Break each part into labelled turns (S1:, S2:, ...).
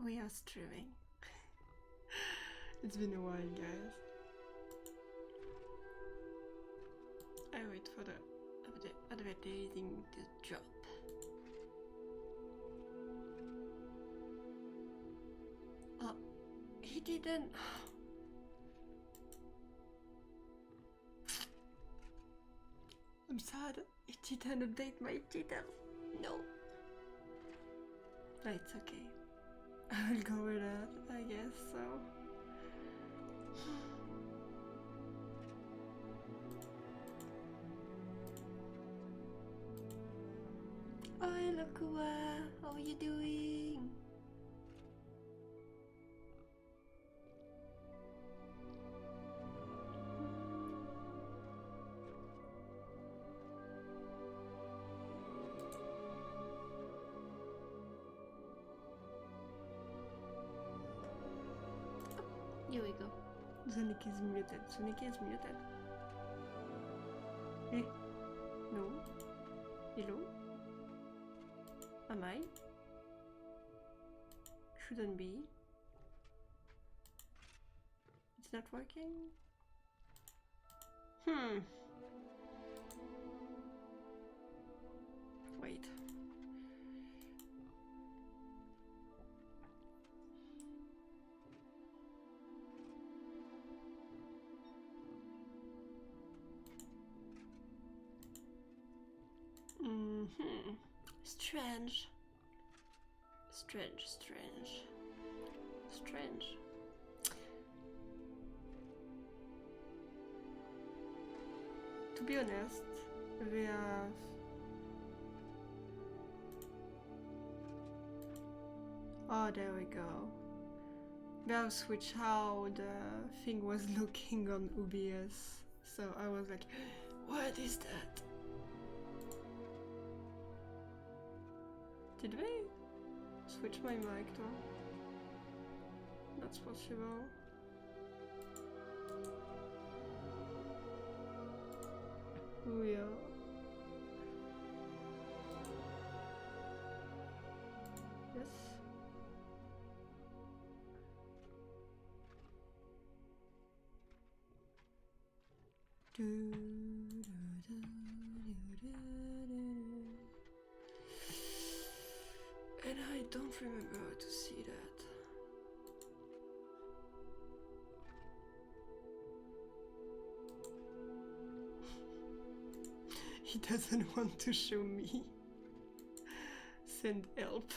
S1: we are streaming. It's been a while, guys. I wait for the advertising to drop. Oh, he didn't. I'm sad. It didn't update my title. No. But it's okay. I will go with that, I guess so. Oh, hello, Kua. How are you doing? Here we go. Sonic is muted. Sonic is muted. Hey. No. Hello? Am I? Shouldn't be. It's not working? Wait. Strange. Strange. To be honest, we have... Oh, there we go. We have switched how the thing was looking on OBS. So I was like, what is that? Did we switch my mic though? That's possible. Oh yeah. Yes. And I don't remember how to see that. He doesn't want to show me. Send help.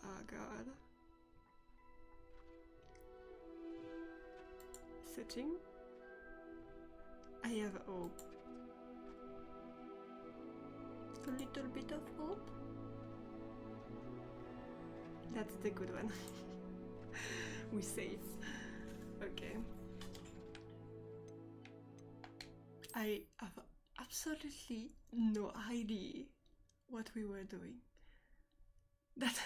S1: Oh god. Setting. I have hope. A little bit of hope. That's the good one. We save. Okay. I have absolutely no idea what we were doing. That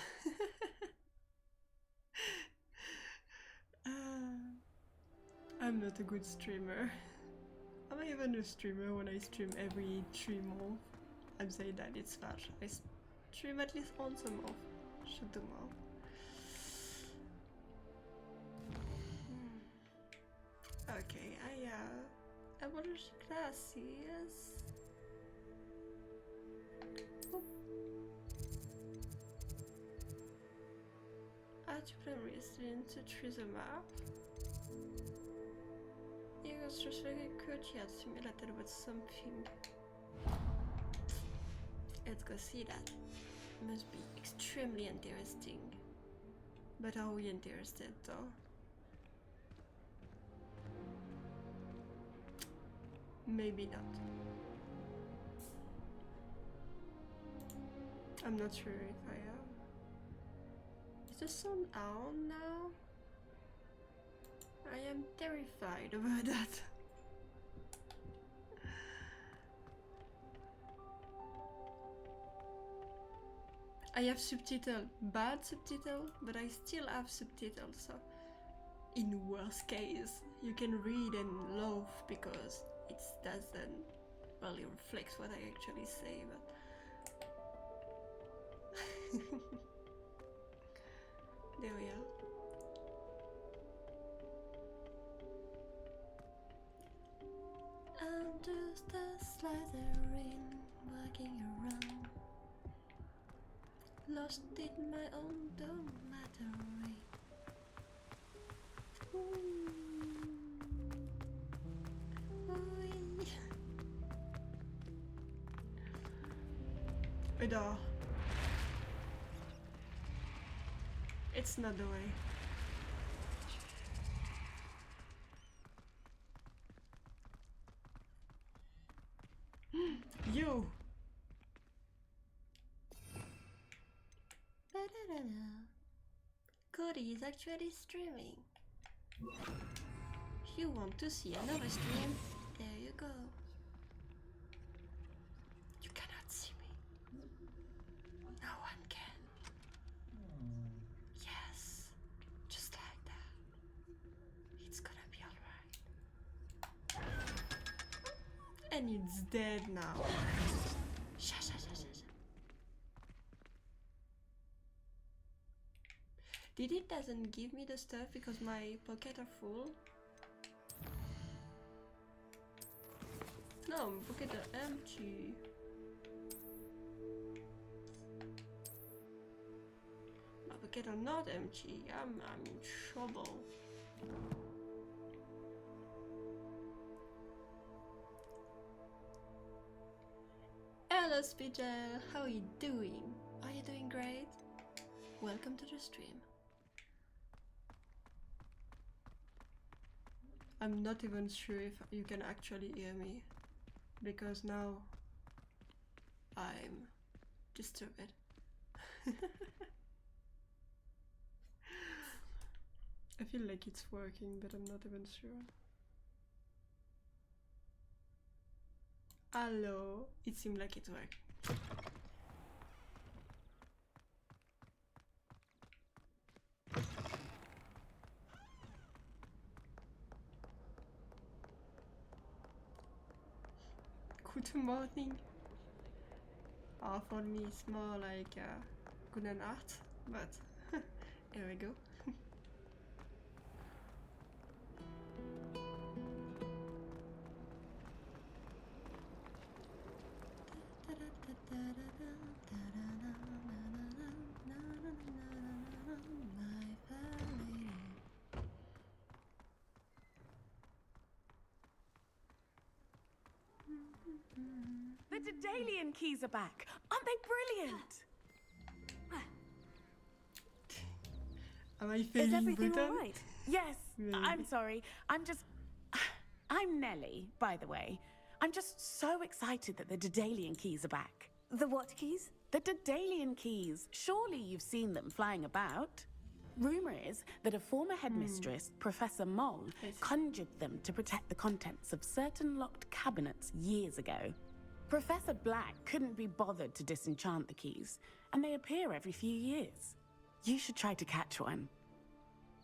S1: I'm not a good streamer. Am I even a streamer when I stream every 3 months? I'm saying that it's flash. I stream at least once a month. Shut them off. Okay, I abolish classes. Oh. Add resident to choose a map. It was just very curious to me that there was something. Let's go see that. Must be extremely interesting. But are we interested though? Maybe not. I'm not sure if I am. Is the sun on now? I am terrified about that. I have subtitle, bad subtitle, but I still have subtitles, so in worst case, you can read and love because it doesn't really reflect what I actually say, but There we are. I'm just a slitherin walking around, lost in my own dormitory. Ada. It's not the way. You. Cody is actually streaming. You want to see another stream? There you go. You cannot see me. No one can. Yes, just like that. It's gonna be alright. And it's dead now. Sha. Did it doesn't give me the stuff because my pockets are full? No, my pockets are empty. My pockets are not empty. I'm in trouble. Hello Spidgel, how are you doing? Are you doing great? Welcome to the stream. I'm not even sure if you can actually hear me, because now I'm disturbed. I feel like it's working, but I'm not even sure. Hello, it seemed like it's working. Good morning. For me it's more like good night, but here we go.
S2: The Daedalian keys are back. Aren't they brilliant?
S1: Am I feeling
S3: Is everything
S1: button?
S3: all right?
S2: Yes.
S1: Maybe.
S2: I'm sorry. I'm Nelly, by the way. I'm just so excited that the Daedalian keys are back.
S3: The what keys?
S2: The Daedalian keys. Surely you've seen them flying about. Rumor is that a former headmistress, Professor Mole, conjured them to protect the contents of certain locked cabinets years ago. Professor Black couldn't be bothered to disenchant the keys, and they appear every few years. You should try to catch one.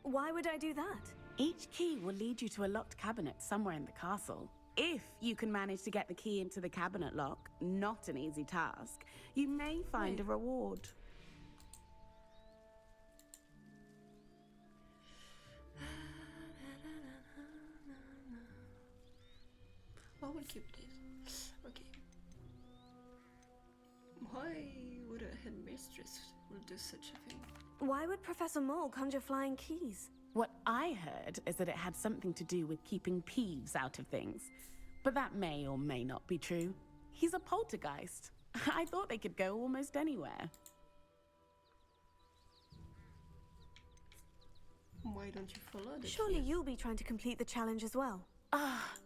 S3: Why would I do that?
S2: Each key will lead you to a locked cabinet somewhere in the castle. If you can manage to get the key into the cabinet lock, not an easy task, you may find a reward.
S1: I will keep this. Okay. Why would a headmistress will do such a thing?
S3: Why would Professor Mole conjure flying keys?
S2: What I heard is that it had something to do with keeping Peeves out of things. But that may or may not be true. He's a poltergeist. I thought they could go almost anywhere.
S1: Why don't you follow the
S3: Surely
S1: keys?
S3: you'll be trying to complete the challenge as well.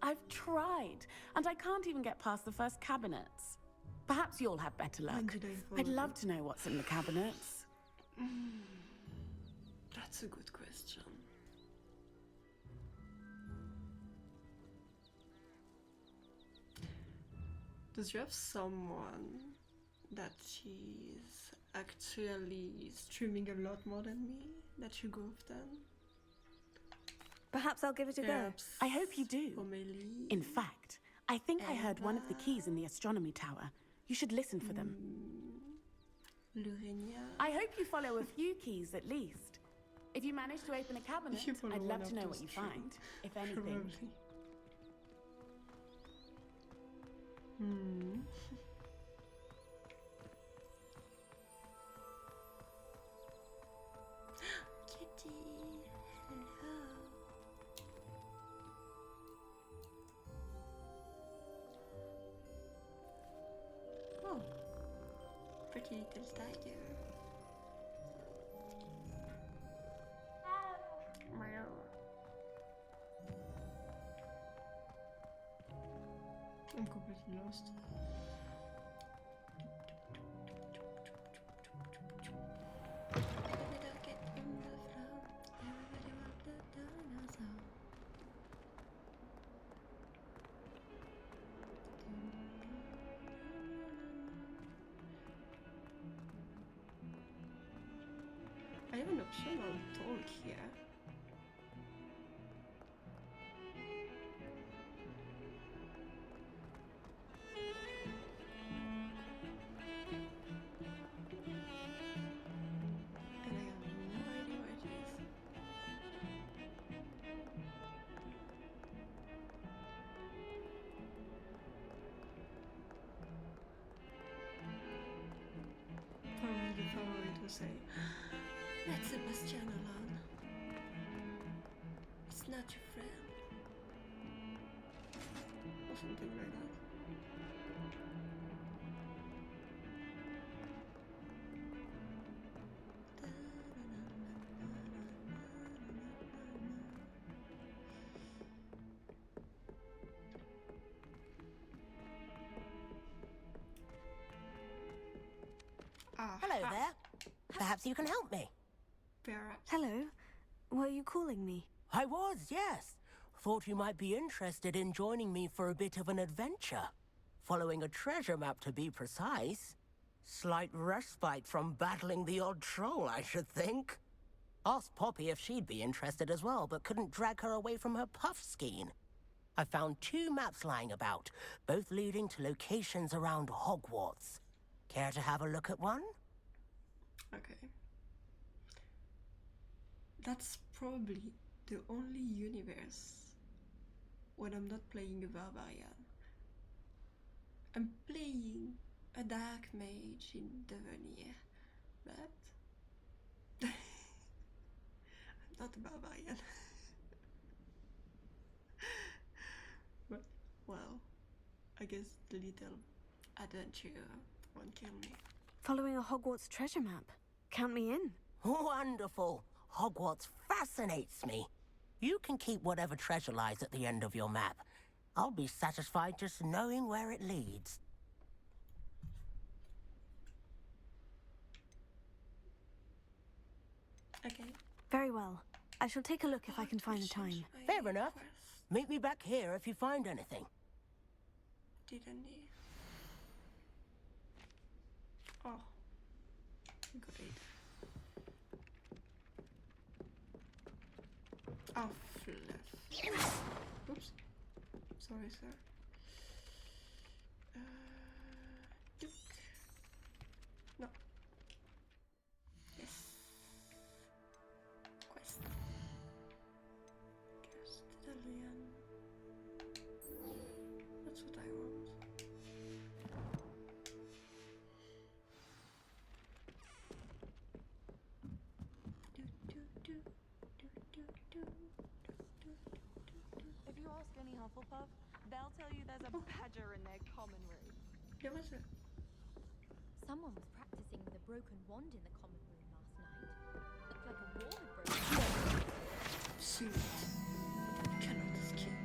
S2: I've tried, and I can't even get past the first cabinets. Perhaps you'll have better
S1: When
S2: luck.
S1: did I follow
S2: I'd love
S1: them?
S2: to know what's in the cabinets.
S1: That's a good question. Does you have someone that is actually streaming a lot more than me that you go often?
S3: Perhaps I'll give it a go.
S1: Perhaps
S2: I hope you do.
S1: Amélie?
S2: In fact, I think I heard one of the keys in the astronomy tower. You should listen for them.
S1: Lurenia?
S2: I hope you follow a few keys at least. If you manage to open a cabinet,
S1: You follow
S2: I'd
S1: one
S2: love
S1: of
S2: to know
S1: those
S2: what you
S1: trees.
S2: find, if anything.
S1: Probably. Hmm. Kitty, hello. Oh, pretty little tiger. Meow. I'm completely lost. I have an optional talk here. And I have no idea what it is. Probably the favorite will say, let Sebastian alone. It's not your friend. Or something like that.
S4: Hello there. Perhaps you can help me.
S1: Perhaps.
S3: Hello. Were you calling me?
S4: I was, yes. Thought you might be interested in joining me for a bit of an adventure. Following a treasure map, to be precise. Slight respite from battling the odd troll, I should think. Asked Poppy if she'd be interested as well, but couldn't drag her away from her puff skein. I found 2 maps lying about, both leading to locations around Hogwarts. Care to have a look at one?
S1: Okay. That's probably the only universe when I'm not playing a barbarian. I'm playing a dark mage in Devenir, but I'm not a barbarian. But, well, I guess the little adventure won't kill me.
S3: Following a Hogwarts treasure map. Count me in.
S4: Wonderful. Hogwarts fascinates me. You can keep whatever treasure lies at the end of your map. I'll be satisfied just knowing where it leads.
S1: Okay.
S3: Very well. I shall take a look if I can find the time.
S4: Fair enough. Meet me back here if you find anything.
S1: Didn't he? Oh. Great. Oh, fluff. Oops. Sorry, sir. Duke. No. Yes. Quest. Castellan. That's what I want.
S5: If you ask any Hufflepuff, they'll tell you there's a badger in their common room.
S1: There was a
S6: Someone was practicing with a broken wand in the common room last night. Looked like a wall had broken.
S1: suit. Cannot escape.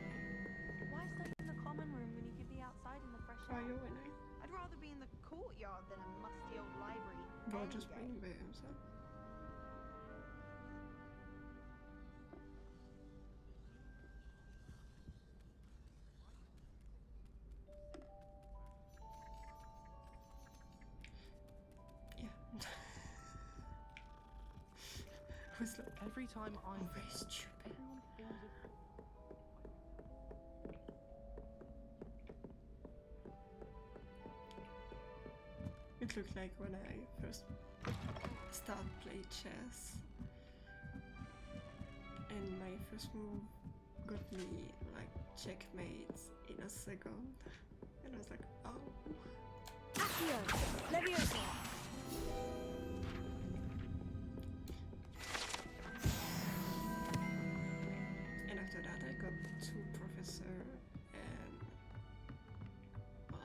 S5: Why stay in the common room when you could be outside in the fresh
S1: Why
S5: air?
S1: you winning?
S5: I'd rather be in the courtyard than a musty old library.
S1: Bro
S5: any
S1: just
S5: day.
S1: playing by himself. Yeah. I was like,
S7: Every time I'm
S1: I'm very stupid.
S7: everyone feels it.
S1: It looked like when I first started playing chess. and my first move got me like checkmate in a second, and I was like, oh.
S3: Accio! Leviosa!
S1: And after that I got 2 professor and well,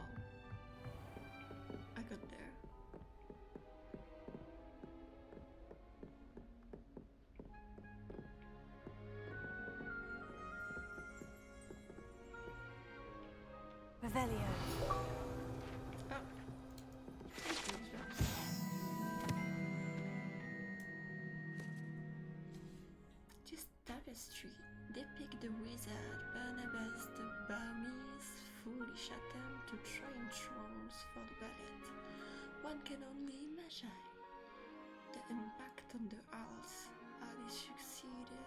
S1: I got there.
S3: Revelio.
S1: Oh. This tapestry depicts the wizard Barnabas the Burmese foolish attempt to train trolls for the ballet. One can only imagine the impact on the Isles had he succeeded.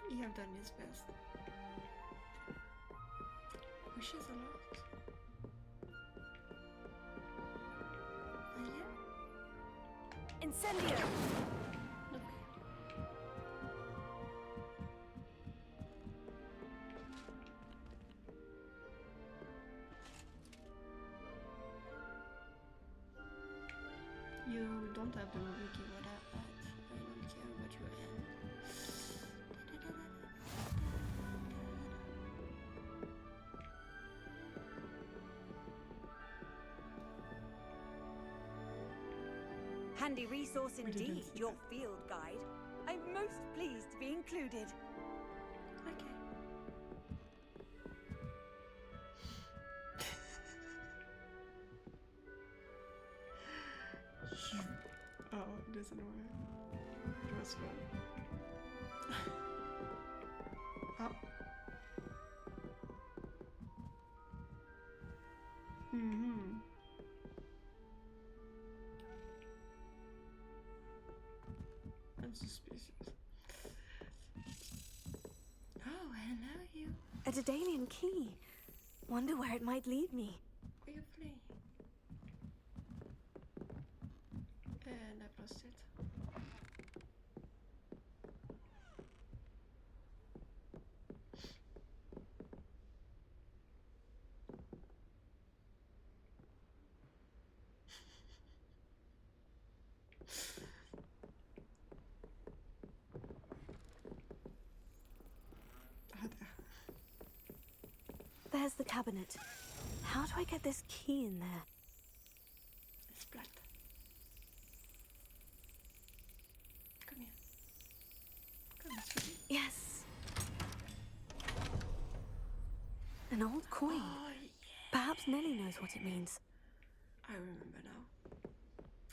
S1: He have done his best. Wishes a lot. Yeah?
S3: Incendio!
S1: Okay. You don't have the Ruki what I had. I don't care what you had.
S7: Handy resource
S1: didn't
S7: indeed,
S1: see
S7: your
S1: that.
S7: field guide. I'm most pleased to be included.
S1: Okay. Oh, it doesn't work. It was fun. Oh. Mm-hmm. I'm suspicious. Oh, hello you.
S3: A Daedalian key. Wonder where it might lead me.
S1: Where you playing? And I've lost it. Ah, there.
S3: There's the cabinet. How do I get this key in there?
S1: It's flat. Come here. Come, sweetie.
S3: Yes. An old coin.
S1: Oh, yeah.
S3: Perhaps Nellie knows what it means.
S1: I remember now.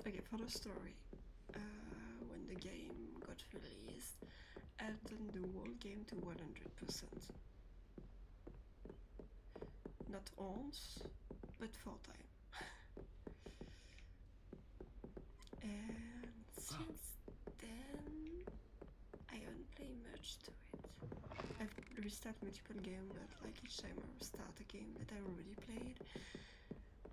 S1: Okay, for the story. When the game got released, I've done the whole game to 100%. Not once, but 4 times. And since then, I haven't played much to it. I've restarted multiple games, but like each time I restart a game that I already played,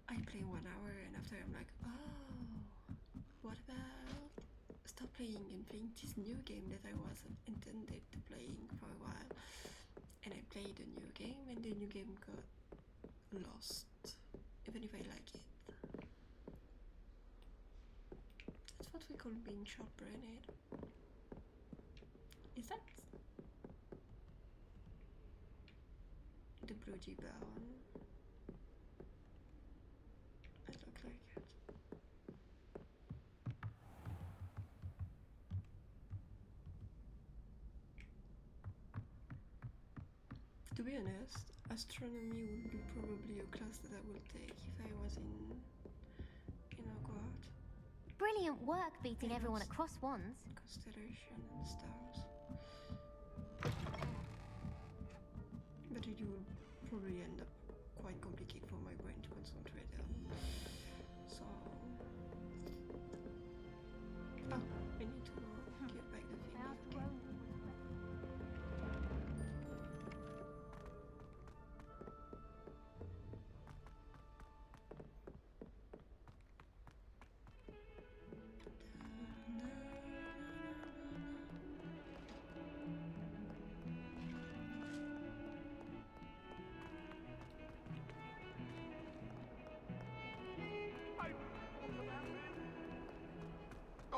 S1: I play 1 hour and after I'm like, oh, what about stop playing and playing this new game that I wasn't intended to playing for a while. And I played a new game and the new game got lost, even if I like it. That's what we call being short-brained. Is that the bloody bone? I look like it. To be honest, astronomy would be probably a class that I would take if I was in Hogwart.
S6: Brilliant work beating
S1: Yeah,
S6: everyone
S1: it's-
S6: at cross wands.
S1: Constellation and stars. But it would probably end up quite complicated for my brain to concentrate on. So... Oh, I need to get back the thing.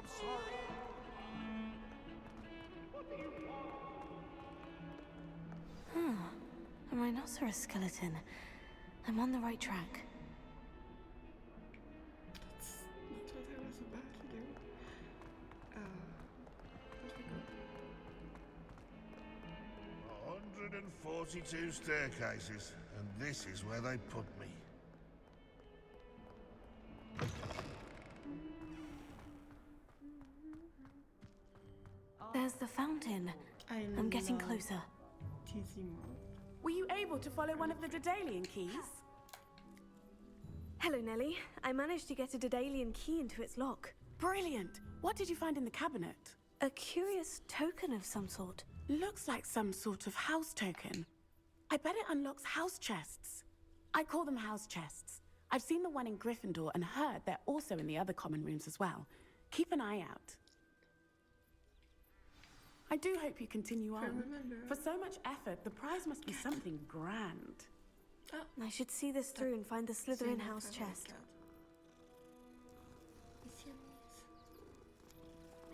S8: I'm sorry.
S3: A rhinoceros skeleton. I'm on the right track.
S1: That's not what I was about to do. Let me go.
S9: 142 staircases, and this is where they put me.
S3: There's the fountain. I'm getting closer.
S1: Tissimo.
S2: Were you able to follow one of the Daedalian keys?
S3: Hello, Nellie. I managed to get a Daedalian key into its lock.
S2: Brilliant. What did you find in the cabinet?
S3: A curious token of some sort.
S2: Looks like some sort of house token. I bet it unlocks house chests. I call them house chests. I've seen the one in Gryffindor and heard they're also in the other common rooms as well. Keep an eye out. I do hope you continue on. For so much effort, the prize must be something grand.
S3: I should see this through and find the Slytherin house chest.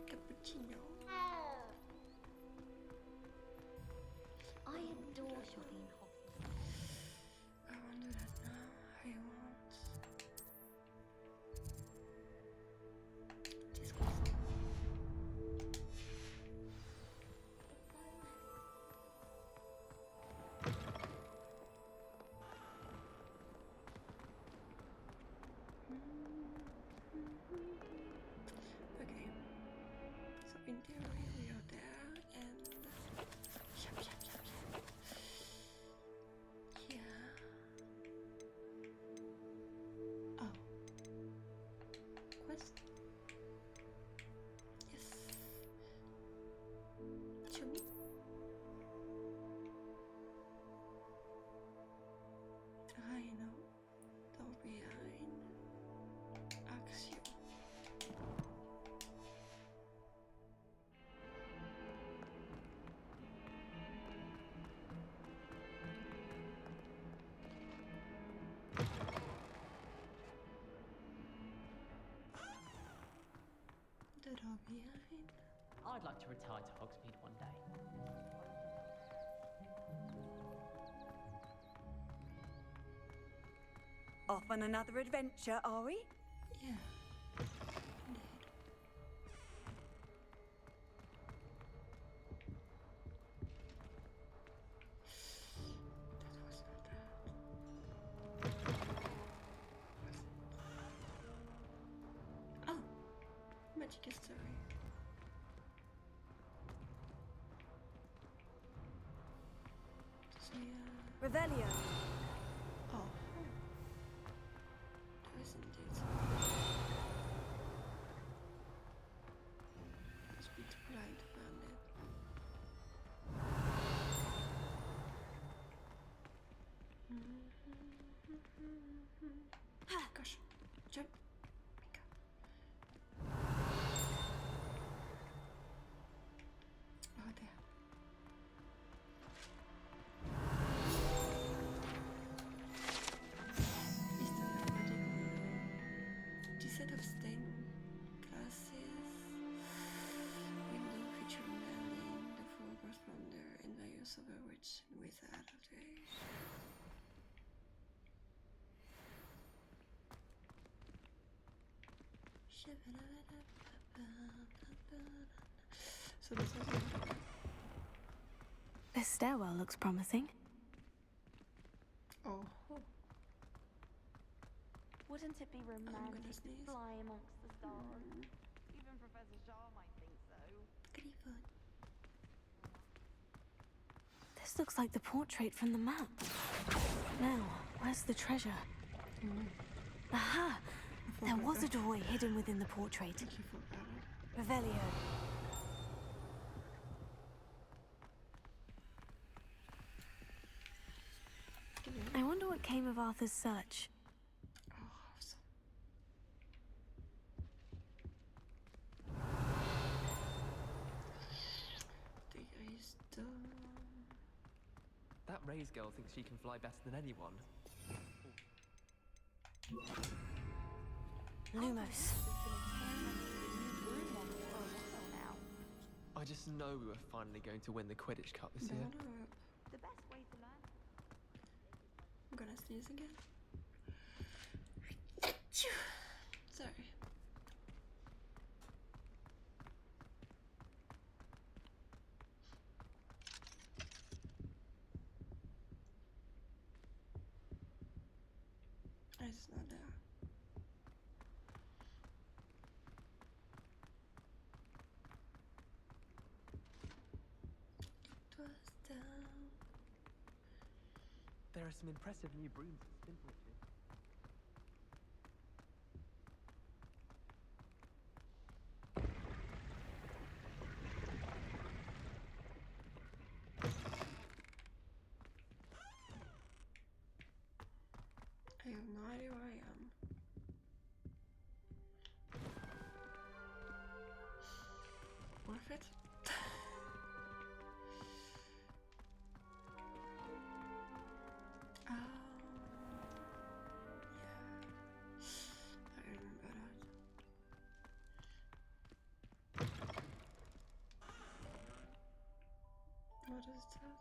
S1: Cappuccino.
S6: I adore shopping in Hogwarts.
S1: I won't do that now. I won't. Just go. Okay. So in theory we are there and shop, shop, shop, shop. Yeah. Oh. Quest? Yes. To me? I know. Don't be behind. Ask you. The door behind.
S10: I'd like to retire to Hogsmeade one day.
S7: Off on another adventure, are we?
S1: Yeah. Indeed. That was not that. Was it? Oh! Magic history. So yeah.
S3: Revelio.
S1: Oh. There is indeed. Must be too blind to find it. Gosh, jump. Mika. Oh, there. Is there a magic window? The set of stained glasses, window featuring landing, the Hogwart wonder, and the use of a witch and wizard of the age. So this was it.
S3: This stairwell looks promising.
S1: Oh,
S5: Wouldn't it be romantic to
S1: sneeze.
S5: fly amongst the stars? Even Professor Shaw might think so.
S1: Griffon.
S3: This looks like the portrait from the map. Now, where's the treasure? Aha! There was a doorway hidden within the portrait.
S1: Thank you for that.
S3: Revelio. I wonder what came of Arthur's search.
S1: Oh, awesome. Digger is done.
S10: That Ray's girl thinks she can fly better than anyone.
S3: Lumos.
S5: There's been experimenting with a new broom on
S10: I just know we were finally going to win the Quidditch Cup this year.
S5: The best way to learn.
S1: I'm gonna sneeze again. Sorry. It's not there. It was down.
S10: There are some impressive new brooms at Spinbridge.
S1: I have no idea where I am. Worth it? Yeah. I remember that. What is that?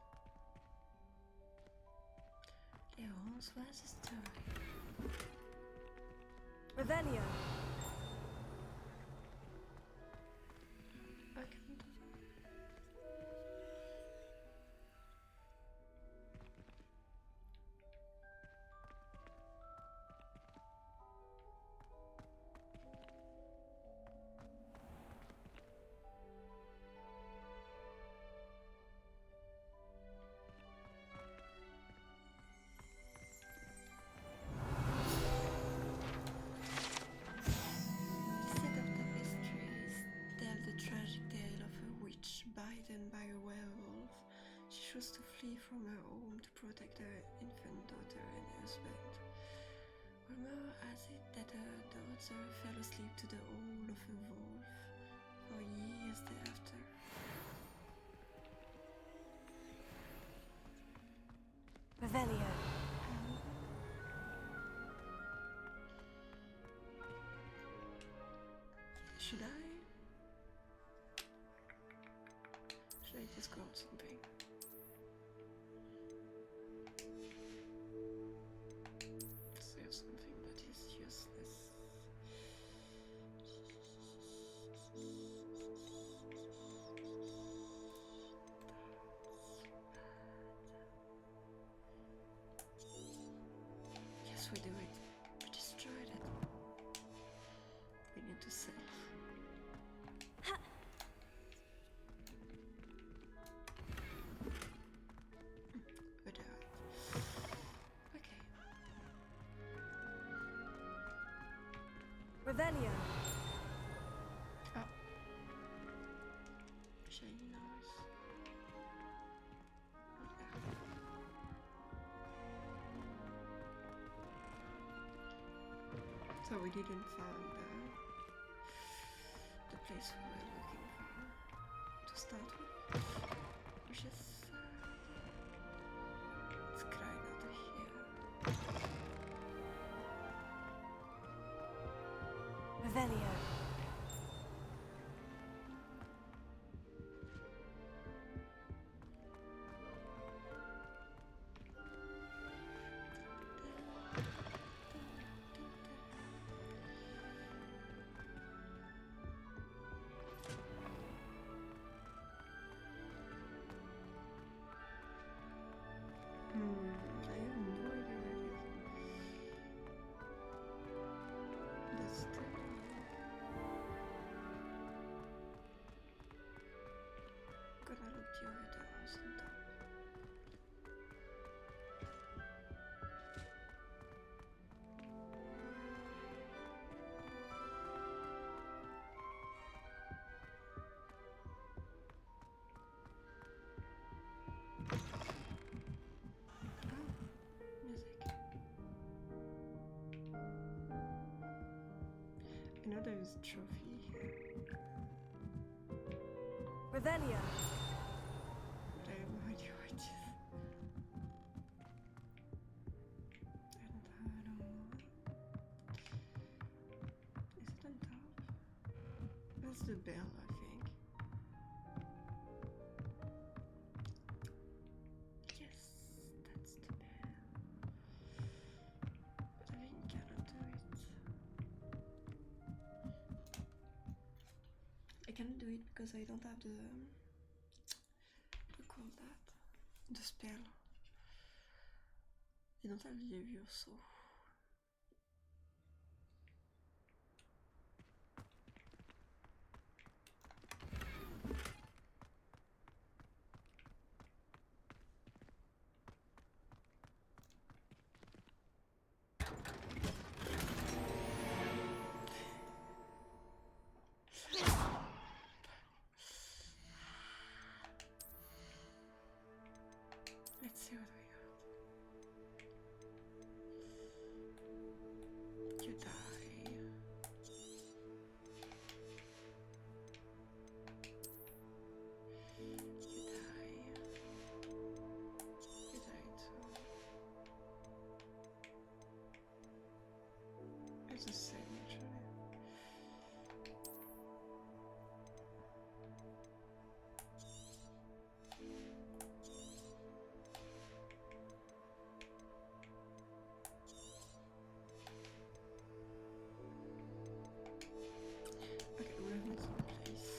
S1: Leon's was a story.
S7: Revelio.
S1: I can't do that. The set of tapestries tell the tragic tale of a witch bitten by a werewolf. She chose to flee from her home to protect her infant daughter and husband. Rumor has it that her daughter fell asleep to the howl of a wolf for years thereafter.
S7: Revelio.
S1: Should I? Should I just go out something? Save something that is useless. Yes, we do it. We destroyed it. We need to save. We do it. Okay.
S7: Revelio.
S1: Oh. Shiny nose. So we didn't find the place we were looking for to start with, which is it's crying out of here.
S7: Revelio.
S1: I have no idea where it is. That's the gotta look the other doors on top. Music. I know there is a trophy here,
S7: Revelio.
S1: but I have no idea what it is. And I don't know. Is it on top? That's the bell, I think. can't do it because I don't have the what call that? The spell. I don't have Levioso. Let's see what we got. You die. You die. You die too. It's the same actually. Okay, we're in some place.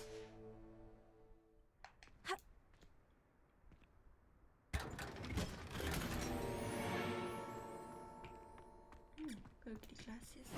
S1: Ugly glasses.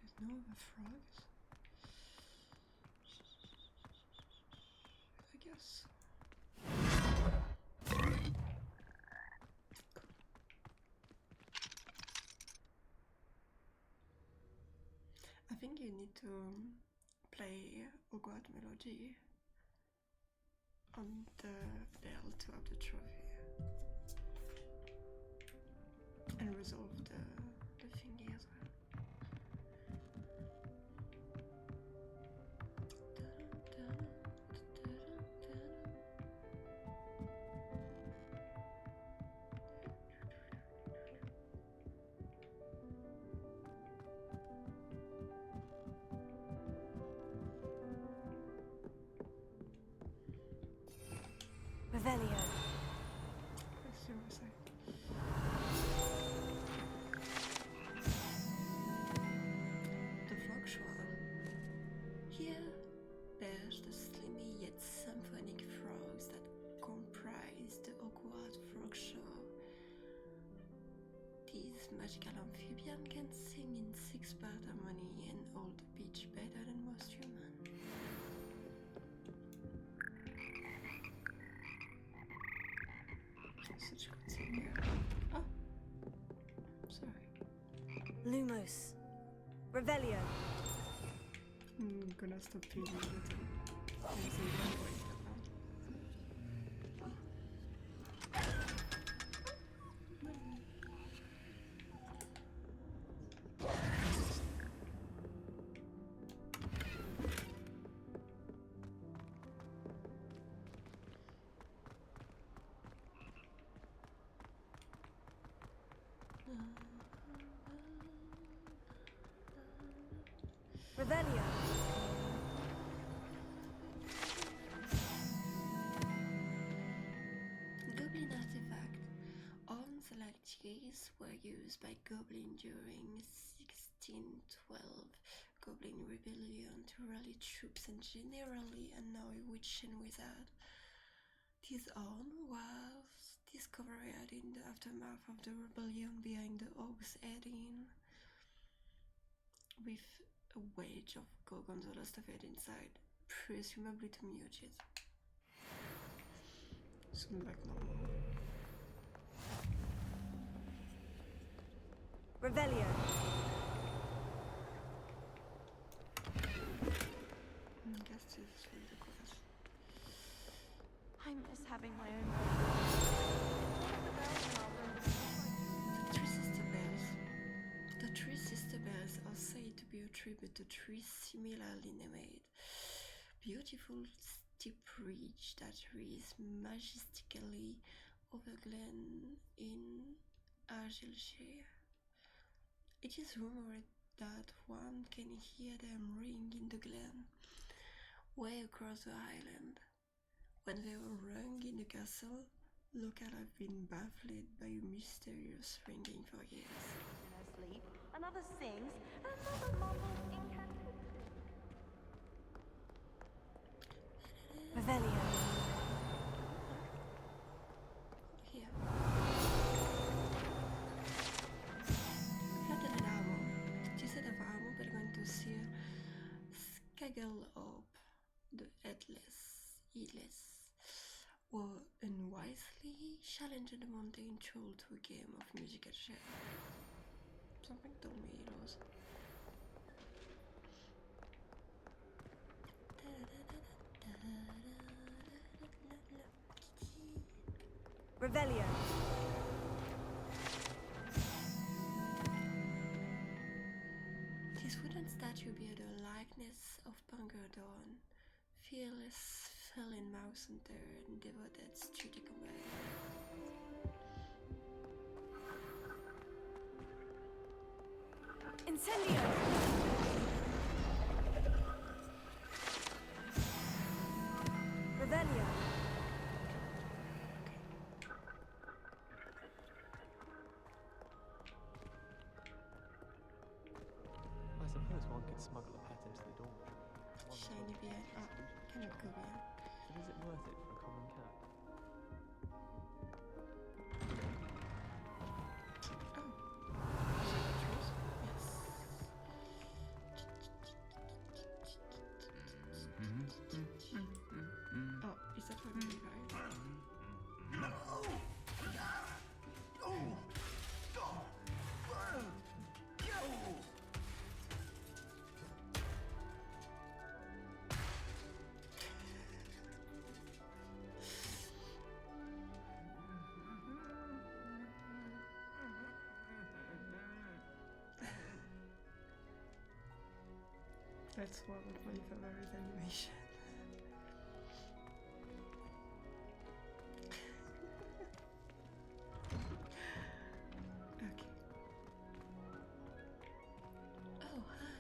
S1: There's no other frogs? I guess. I think you need to play Hogwart Melody on the bell to have the trophy and resolve the thingy as well.
S7: Revelio.
S1: Let's see what I say. The frog shower. Here bears the slimy yet symphonic frogs that comprise the Hogwarts Frog Show. These magical amphibians can sing in six-part harmony and hold the pitch better than most humans. Such good singer. Oh, sorry.
S7: Lumos. Revelio.
S1: I'm gonna stop reading it. I'm saying one point now.
S7: Revelio.
S1: Goblin artifact. Arms like these were used by goblins during 1612 Goblin Rebellion to rally troops and generally annoy witch and wizard. This arm was discovered in the aftermath of the rebellion behind the Hog's Head Inn, with a wedge of gorgonzola stuffed inside, presumably to mute it. Soon back normal.
S7: Revelio.
S1: I guess this is for the quest.
S5: I miss having my own.
S1: Three sister bells. The three sister bells are said to be a tribute to three similarly named beautiful steep ridge that rise majestically over glen in Argyllshire. It is rumored that one can hear them ring in the glen, way across the island. When they were rung in the castle, local have been baffled by a mysterious ringing for years.
S5: In her sleep, another sings, another mumbles incantations.
S7: Revelio.
S1: Here. Flattenavamo. Ci sedevamo per conducir Skagelop, the heedless, were unwisely challenged the mountain troll to a game of musical chair. Something told me it was.
S7: Revelio.
S1: This wooden statue bear the likeness of Dawn, fearless felon mouse hunter and devoted to the combat.
S7: Incendio. Revelio.
S10: I suppose one could smuggle a pet into the dormitory. One
S1: Shiny
S10: top.
S1: beard. Oh, cannot go beard.
S10: But is it worth it for a common cat?
S1: Oh, is that for me, right? That's one of my favorite animations. Okay. Oh, hi.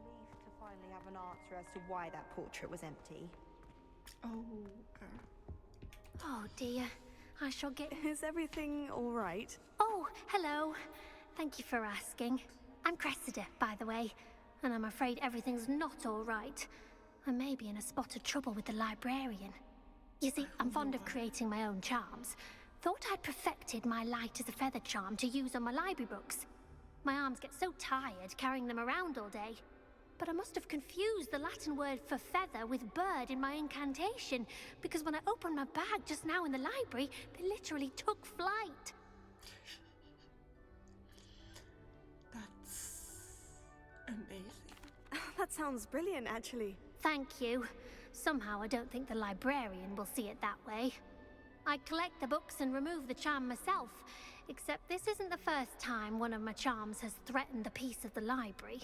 S5: Relief to finally have an answer as to why that portrait was empty.
S1: Oh,
S3: Oh dear. I shall get.
S7: Is everything all right?
S3: Oh, hello. Thank you for asking. I'm Cressida, by the way, and I'm afraid everything's not all right. I may be in a spot of trouble with the librarian. You see, I'm fond of creating my own charms. Thought I'd perfected my light as a feather charm to use on my library books. My arms get so tired carrying them around all day. But I must have confused the Latin word for feather with bird in my incantation, because when I opened my bag just now in the library, they literally took flight.
S1: that's amazing.
S7: That sounds brilliant, actually.
S3: Thank you. Somehow I don't think the librarian will see it that way. I collect the books and remove the charm myself, except this isn't the first time one of my charms has threatened the peace of the library.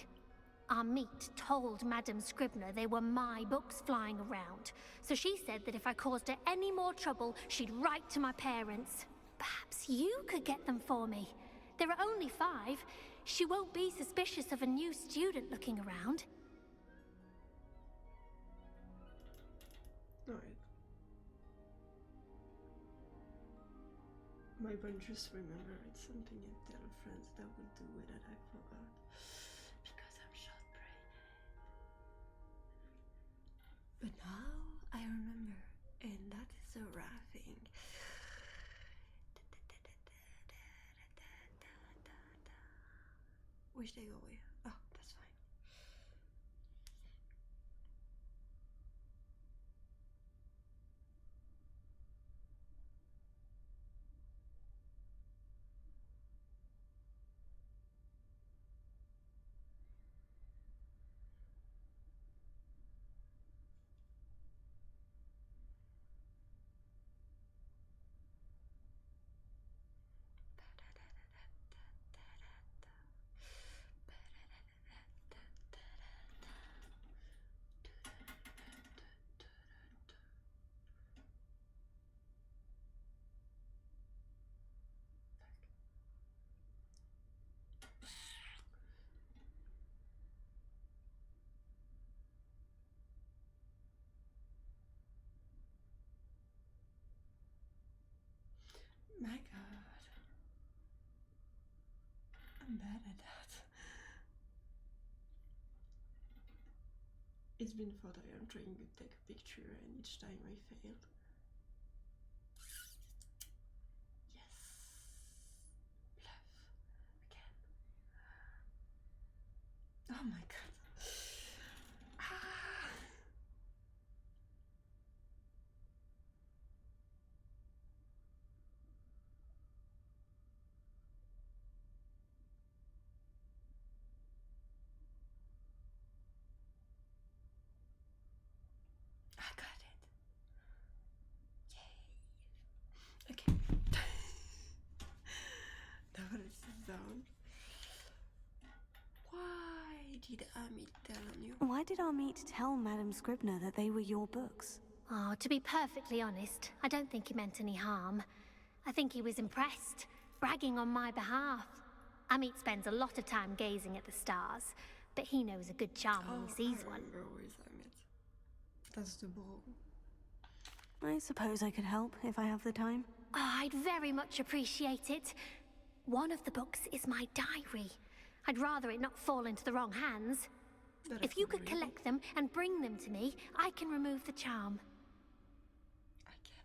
S3: Our meet told Madame Scribner they were my books flying around, so she said that if I caused her any more trouble, she'd write to my parents. Perhaps you could get them for me. There are only 5. She won't be suspicious of a new student looking around.
S1: Alright. My brain just remembered something I tell friends that will do it that I forgot. Because I'm short-brained. But now I remember, and that is a raffing. Which they go away. Oh, that's fine. My god. I'm bad at that. It's been fun. I'm trying to take a picture and each time I failed. Yes. Bluff. Again. Oh my god. Ah. I got it. Yay. Okay. Now let's sit down. Why did Amit tell on you?
S7: Why did Amit tell Madame Scribner that they were your books?
S3: Oh, to be perfectly honest, I don't think he meant any harm. I think he was impressed, bragging on my behalf. Amit spends a lot of time gazing at the stars, but he knows a good charm when he sees
S1: I
S3: one.
S1: remember with Amit. That's the ball.
S7: I suppose I could help if I have the time.
S3: Oh, I'd very much appreciate it. One of the books is my diary. I'd rather it not fall into the wrong hands. If you could collect them and bring them to me, I can remove the charm.
S1: I can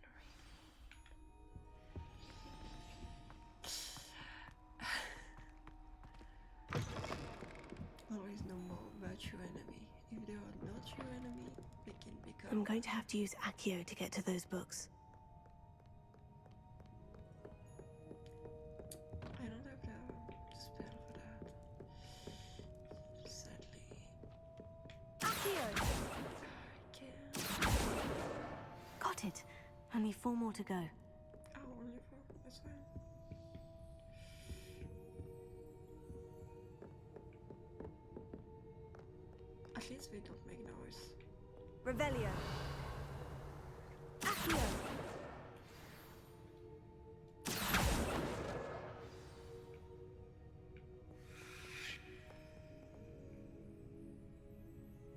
S1: read. Always know more about your enemy. If they are not your enemy, they can become.
S7: I'm going to have to use Accio to get to those books.
S1: I don't have the spell for that. Sadly.
S7: Accio!
S1: I can't.
S7: Got it. Only 4 more to go.
S1: Oh, only 4. That's fine. At least we don't make noise.
S7: Revelio. Accio!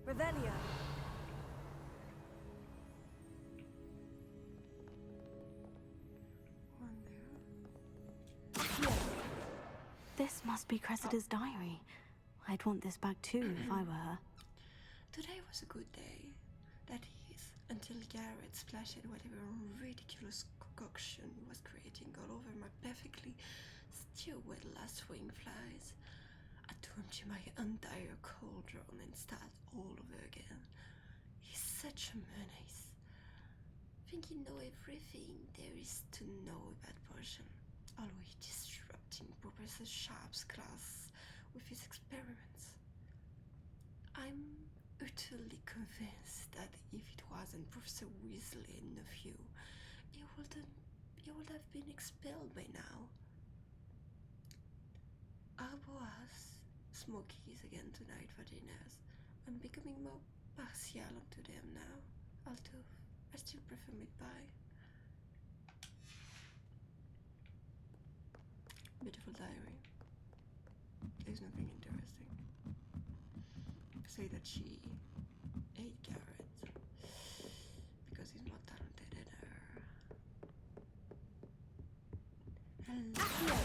S7: Revelio.
S1: One there.
S7: Accio. This must be Cressida's diary. I'd want this back too if I were her.
S1: Today was a good day. That is, until Garrett splashed whatever ridiculous concoction he was creating all over my perfectly still wet last wing flies. I threw him to my entire cauldron and start all over again. He's such a menace. Think he know everything there is to know about potion, always disrupting Professor Sharp's class with his experiments. I'm utterly convinced that if it wasn't Professor Weasley and nephew, he would have been expelled by now. Arboas, Smokies again tonight for dinners. I'm becoming more partial to them now, although I still prefer meat pie. Beautiful diary. There's nothing interesting. Say that she ate Garrett because he's more talented than her.
S7: Accio!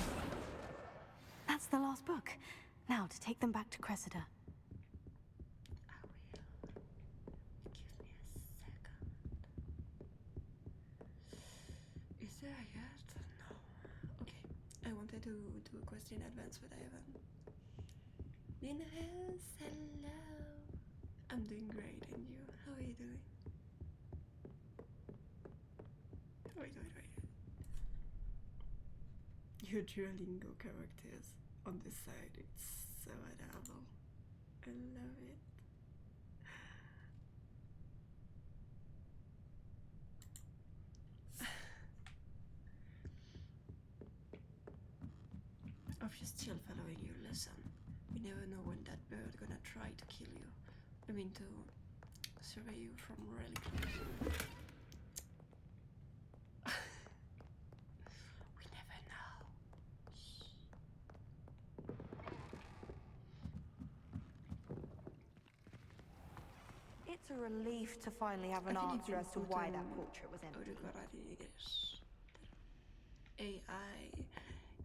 S7: That's the last book. Now to take them back to Cressida.
S1: I will. Give me a second. Is there yet? No. Okay. I wanted to do a quest in advance, but I haven't. Linus, hello. I'm doing great, and you? How are you doing? Wait. Your Duolingo characters on the side, it's so adorable. I love it. If you're still following your lesson, you never know when that bird gonna try to kill you. I mean to survey you from really close. We never know.
S8: It's a relief to finally have an answer as to why that portrait was empty.
S1: AI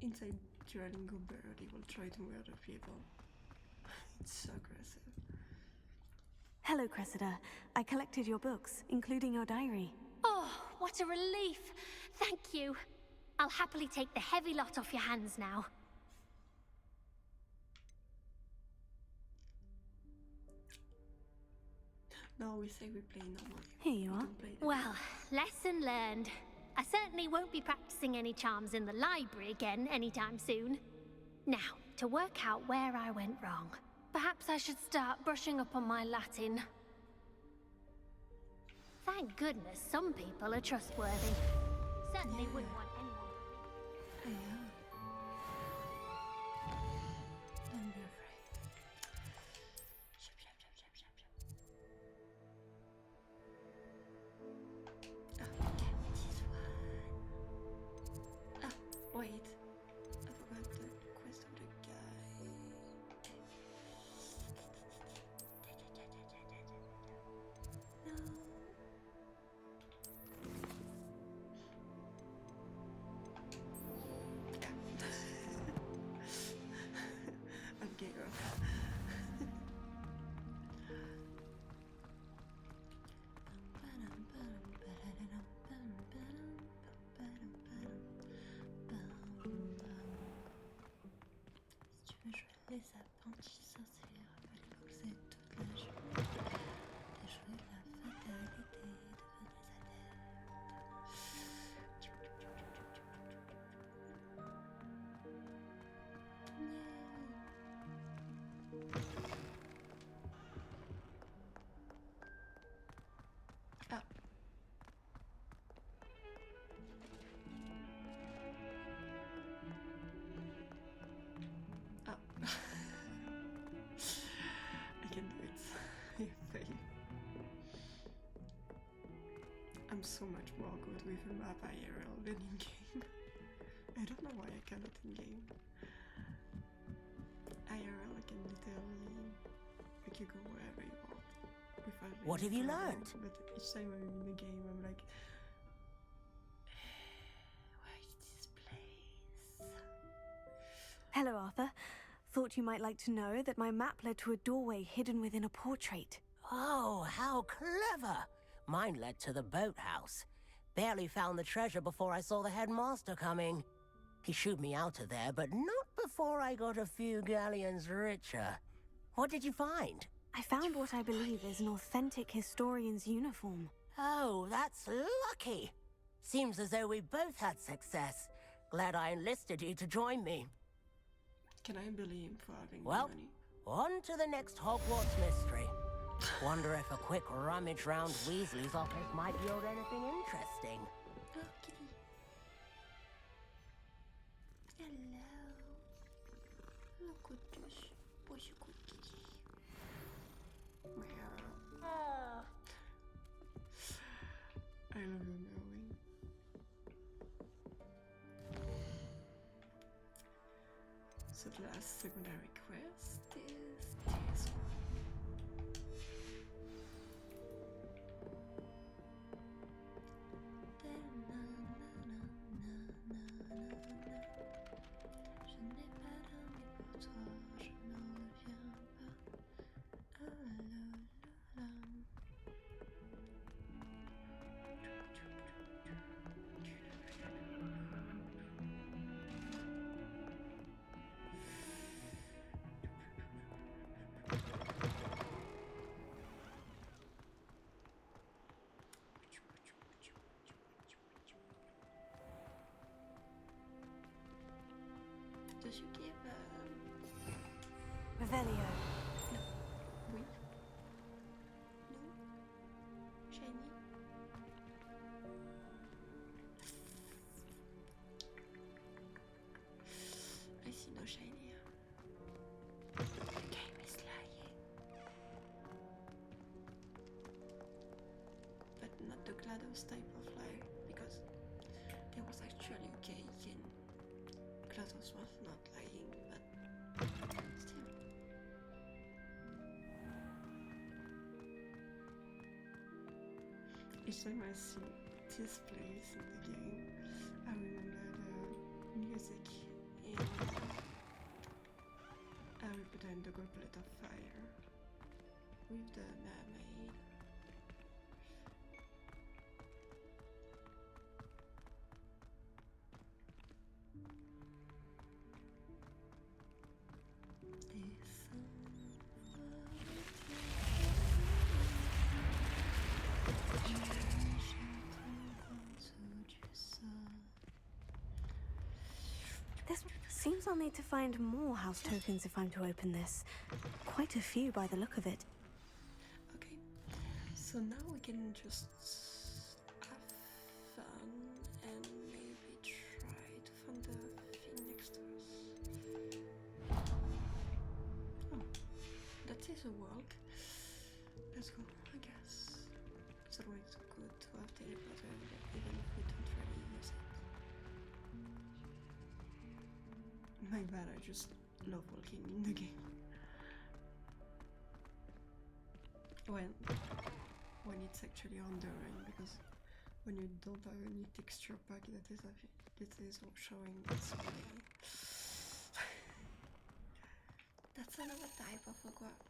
S1: inside Duolingo bird, he will try to murder people. It's so aggressive.
S7: Hello, Cressida. I collected your books, including your diary.
S3: Oh, what a relief! Thank you. I'll happily take the heavy lot off your hands now.
S1: No, we say we play normally.
S7: Here you are.
S3: Well, lesson learned. I certainly won't be practicing any charms in the library again anytime soon. Now, to work out where I went wrong. Perhaps I should start brushing up on my Latin. Thank goodness some people are trustworthy. Certainly wouldn't want anyone to think.
S1: Don't be afraid. Wait. I forgot the quest of the guy. No. Okay, girl. Si tu veux jouer les apprentis sorcières, fallait boxer toute la journée. Et jouer la fatalité devant les adeptes. Ah. Ah. I can do it. I fail. I'm so much more good with a map IRL than in game. I don't know why I cannot in game. IRL I can literally make you go wherever you want. Without
S4: What have you
S1: travel,
S4: learned?
S1: But each time I'm in the game I'm like, where is this place?
S7: Hello, Arthur. Thought you might like to know that my map led to a doorway hidden within a portrait.
S4: Oh, how clever! Mine led to the boathouse. Barely found the treasure before I saw the headmaster coming. He shooed me out of there, but not before I got a few galleons richer. What did you find?
S7: I found what I believe is an authentic historian's uniform.
S4: Oh, that's lucky. Seems as though we both had success. Glad I enlisted you to join me.
S1: Can I believe him for having
S4: Well,
S1: money?
S4: on to the next Hogwarts mystery. Wonder if a quick rummage round Weasley's office might yield anything interesting.
S1: Oh, kitty. Hello. Hello, good dish. What's your good kitty? Meow. I love you, meowing. So the last secondary quest is this one. Je n'ai pas dormi pour toi, je n'en reviens pas. Ah là là là. Does you give
S7: Revelio.
S1: no? Oui. No. Shiny. I see no shiny. The game is lying. But not the GLaDOS type of lie, because there was actually a cake and GLaDOS was not lying, but still. Each time I see this place in the game, I remember music in Harry Potter and the Goblet of Fire with the mermaid.
S7: This seems I'll need to find more house tokens if I'm to open this. Quite a few by the look of it.
S1: Okay, so now we can just have fun and maybe try to find the thing next to us. Oh, that is a world. Let's go, I guess. It's always good to have teleporter even if we don't really use it. My bad, I just love walking in the game. When it's actually on the rain, because when you don't have any texture pack that is showing this way. That's another type of Hogwart.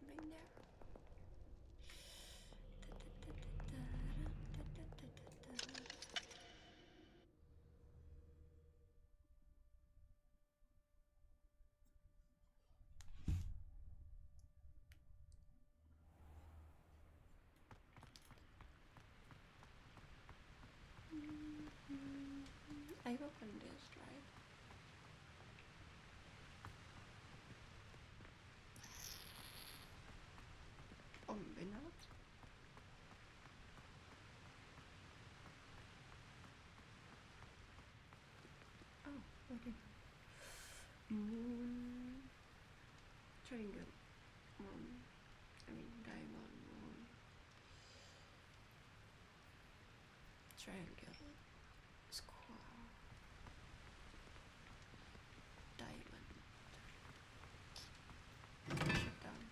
S1: Something there. I opened this, right? Oh, maybe not. Oh, okay. Moon. Triangle. Moon. I mean, diamond. Moon. Triangle. Square. Diamond. Shut down.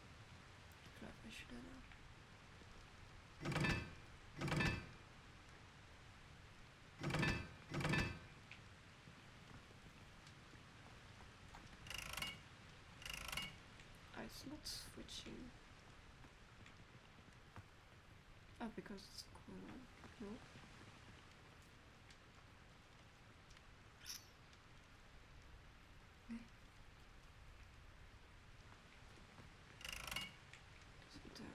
S1: Crap, I should have known. It's not switching. Oh, because it's cool. No. Okay.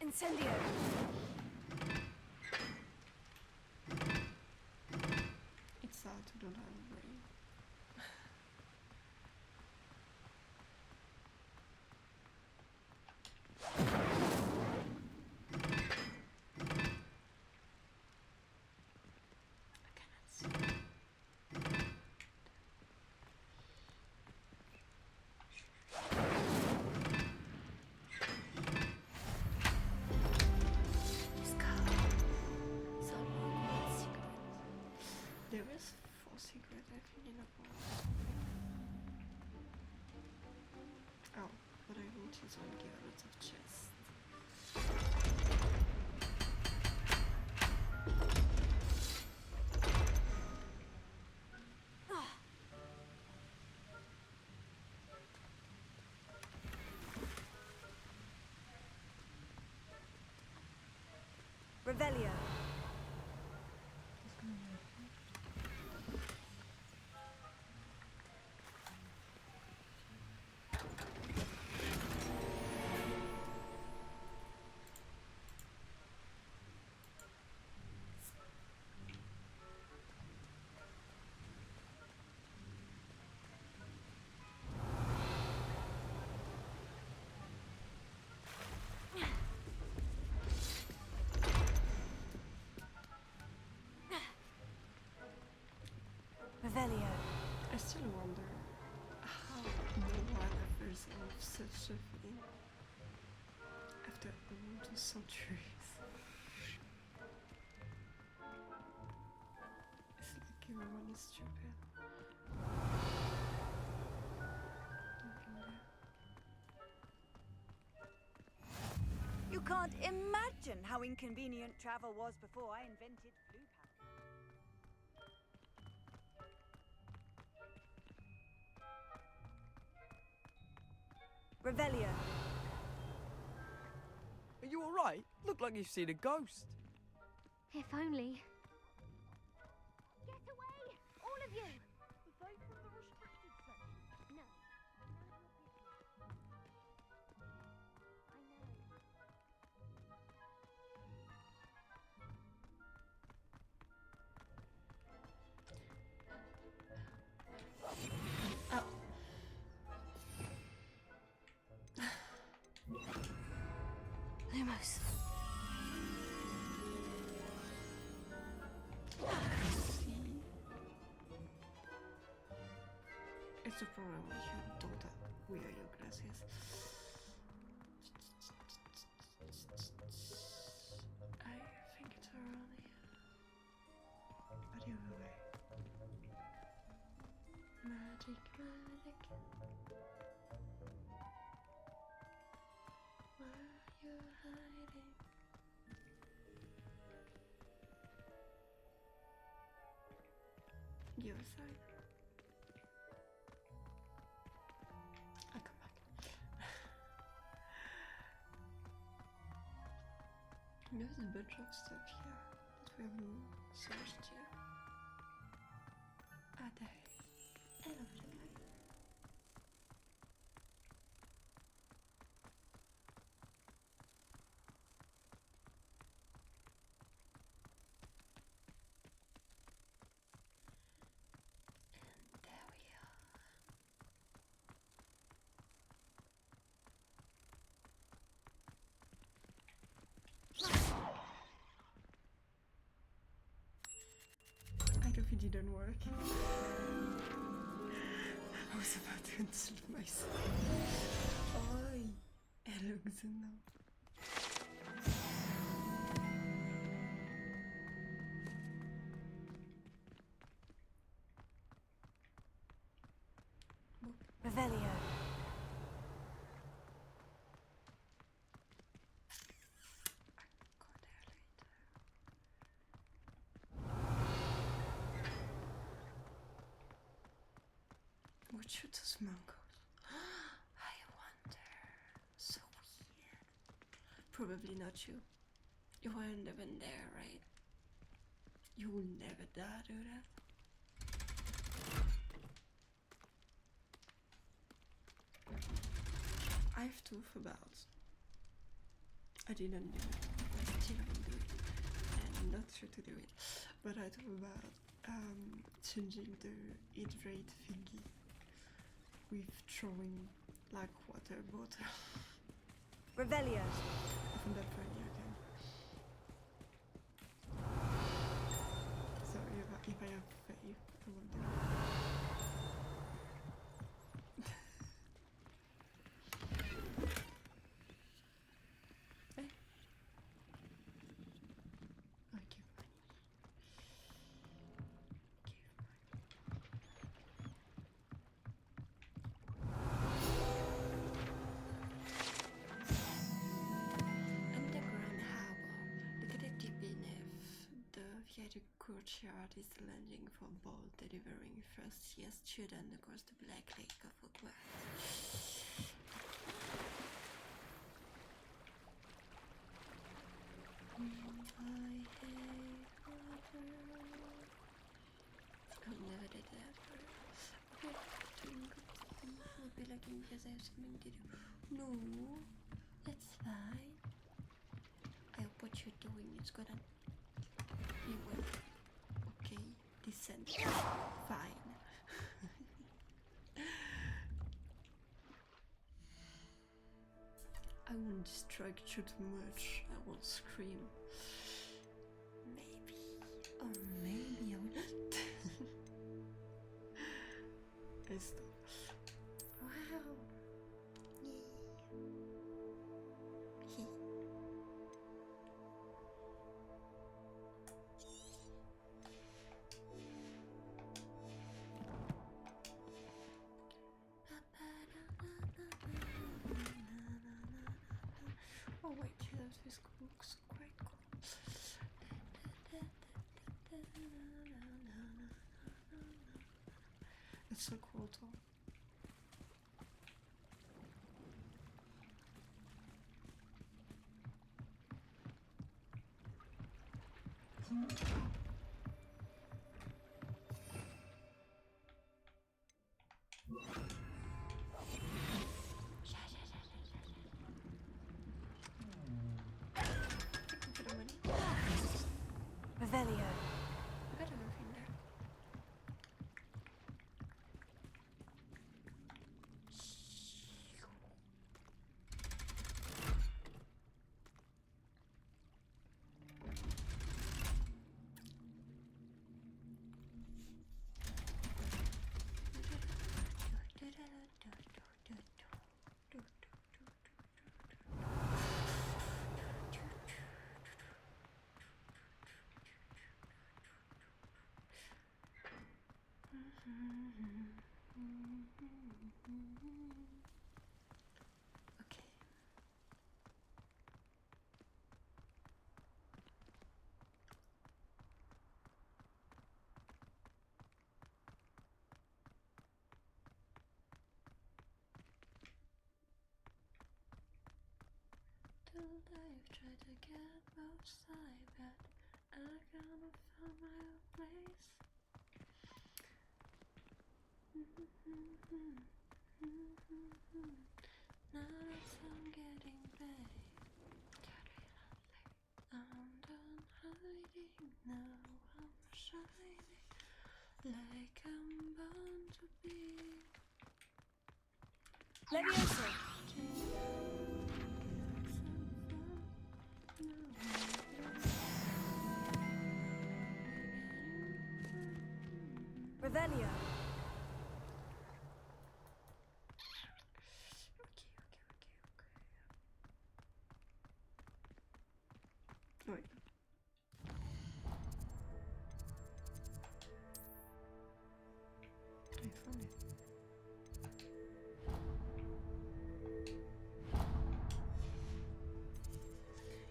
S7: Incendio!
S1: It's sad to don't have a brain. I cannot see. There is 4 secrets, I think, in a box. Oh, but I will choose one, give lots of chests.
S7: Revelio. Revelio.
S1: I still wonder survivors of such a thing after all the centuries. It's like everyone is stupid.
S11: You can't imagine how inconvenient travel was before I invented flu packing. Revelio.
S12: Are you alright? Look like you've seen a ghost.
S3: If only. Get away! All of you!
S11: Are they from the restricted section?
S3: No.
S1: Oh.
S7: Lumos.
S1: It's a problem with your daughter. Wear your glasses. I think it's around here. But either way. Magic, magic. Where are you hiding? Give a sign. I'll come back. There's a bunch of stuff here that we haven't searched yet. Ah, there it is. All over the place. And there we are. I hope it didn't work. I was about to insult myself. Oi! Hello, Xeno.
S7: Revelio.
S1: Go there later. What should those mongols? I wonder. So weird. Probably not you. You weren't even there, right? You will never dare do that. I have thought about. I didn't do it. I still haven't do it. And I'm not sure to do it. But I thought about changing the hit rate thingy with throwing like water bottle.
S11: Revelio.
S1: I found that funny again. So if I have faith, I will do it. Courtyard is the landing for Ball, delivering first-year student across the Black Lake of Hogwart. I hate water. I've never did that. Okay, doing good. I'll be looking because I have something to do. No, that's fine. I hope what you're doing is gonna be well. Okay, decent. Fine. I won't distract you too much. I won't scream. Maybe. Or maybe I will. I stop. Wow. this looks quite cool. It's so cool too.
S7: Revelio.
S1: I got everything there. Okay. Till I've tried to get most I bet I gonna find my own place. Now that I'm getting paid, I'm done hiding. Now I'm shining like I'm born to be.
S7: Leviosa. Revelio.
S1: Okay. Wait. I found it.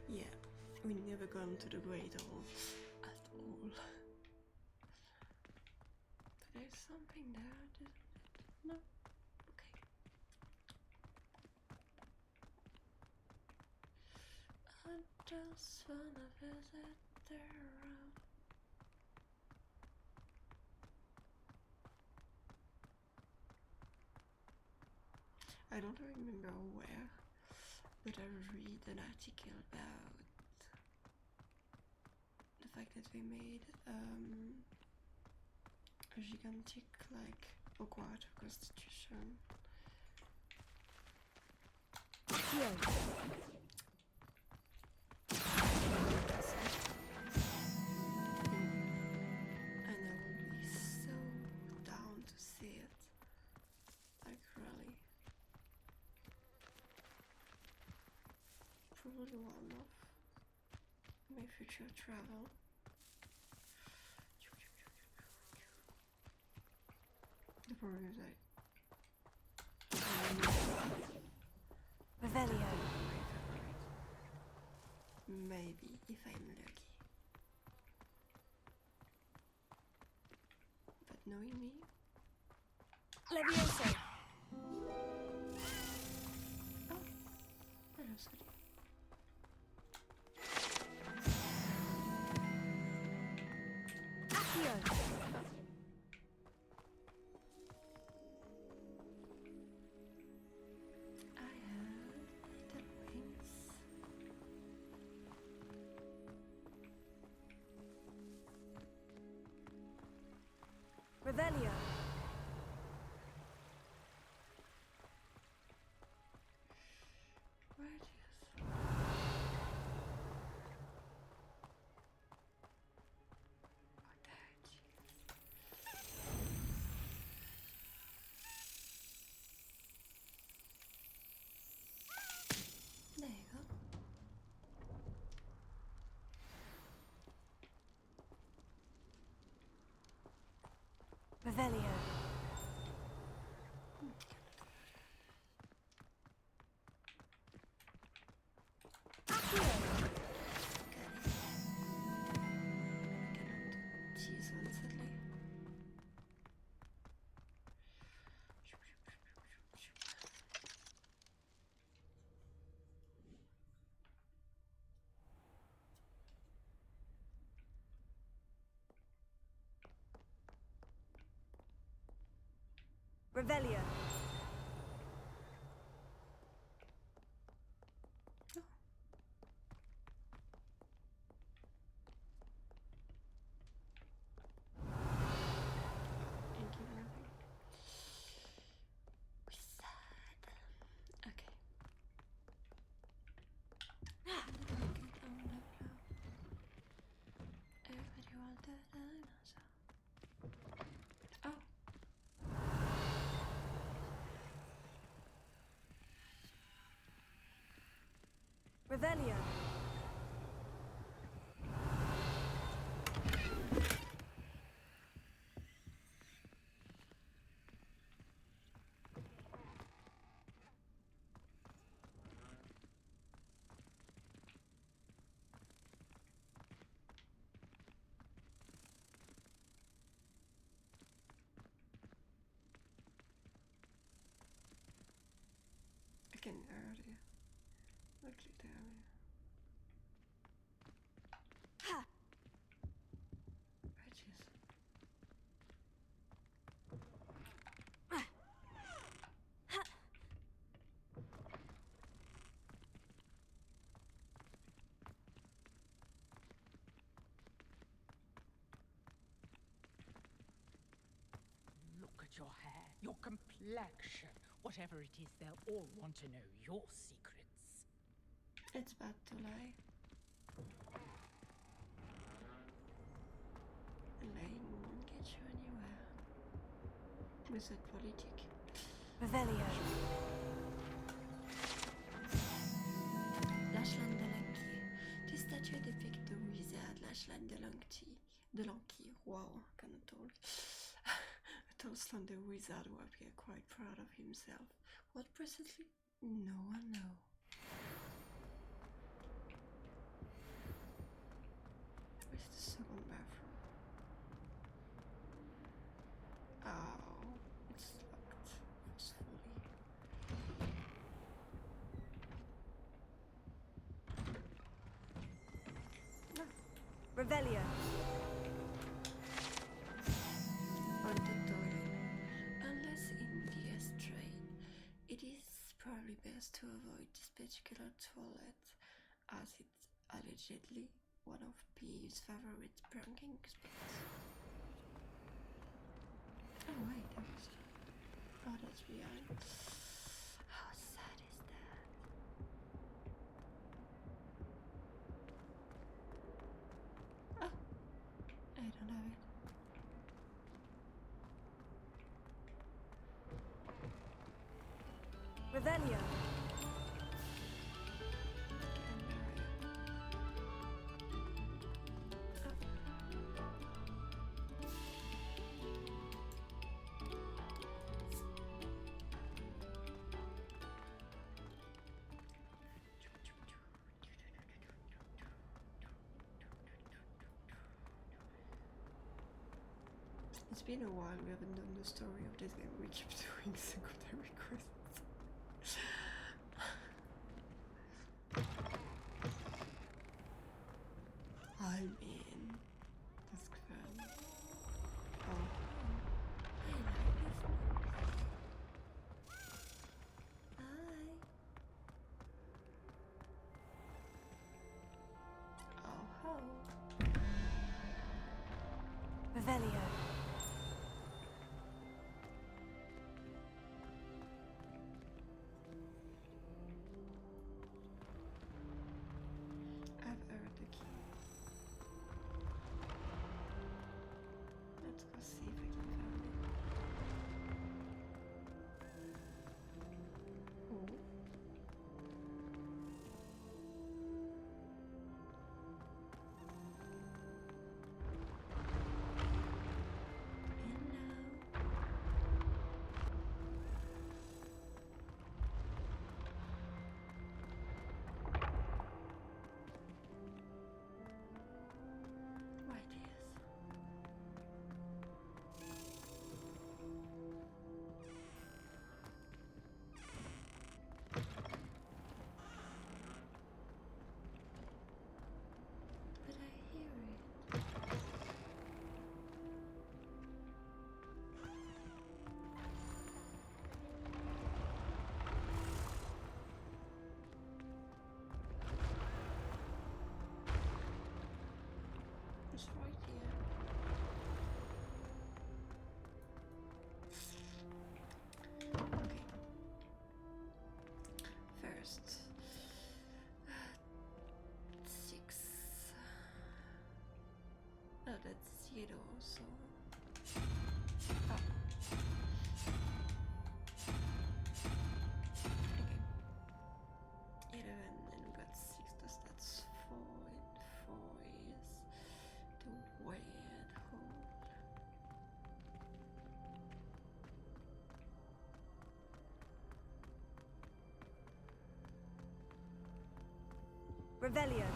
S1: Yeah, we never gone to the Great Hall at all. But there's something there, isn't it? No? Okay. I just wanna visit their road. I don't remember where, but I read an article about the fact that we made a gigantic like Hogwart constitution. And I will be so down to see it. Like really. Probably one of my future travel. The problem is
S7: Revelio.
S1: Maybe if I'm lucky. But knowing me,
S7: Leviosa.
S1: oh, hello, Sudi.
S7: Accio.
S1: I have little wings.
S7: Revelio.
S1: Where is there you go.
S7: Revelio. Revelio.
S1: Thank you, nothing. Wizard. Okay. Everybody will do dinosaur. Oh.
S7: Revelio.
S1: I can earlier. I clicked earlier.
S7: Ha!
S1: Edges.
S13: Look at your hair, your complexion. Whatever it is, they'll all want to know your secrets.
S1: It's bad to lie. Lying won't get you anywhere. Wizard politic.
S7: Revelio.
S1: Lashland de Lanky. This statue depicts the wizard Lashland de Lanky. Wow, I cannot talk. A tall, slender wizard who appeared quite proud of himself. What precisely? No one knows. Where's the second bathroom? Oh, it's locked forcefully.
S7: Revelio.
S1: On the toilet. Unless in the ashtray, it is probably best to avoid this particular toilet, as it's allegedly one of Peeve's favorite pranking spots. Oh wait, that was... Oh, that's behind. How sad is that? Oh, I don't have it.
S7: Revelio.
S1: It's been a while we haven't done the story of this game. We keep doing secondary quests. I mean, that's fun. Oh, I like this one. Hi. Oh, ho.
S7: Revelio.
S1: I've earned the key. Let's go see if I can find it. Oh. zero, so... Oh. Okay. 11 and we got 6, so that's 4, and 4 is the weird hole.
S11: Revelio.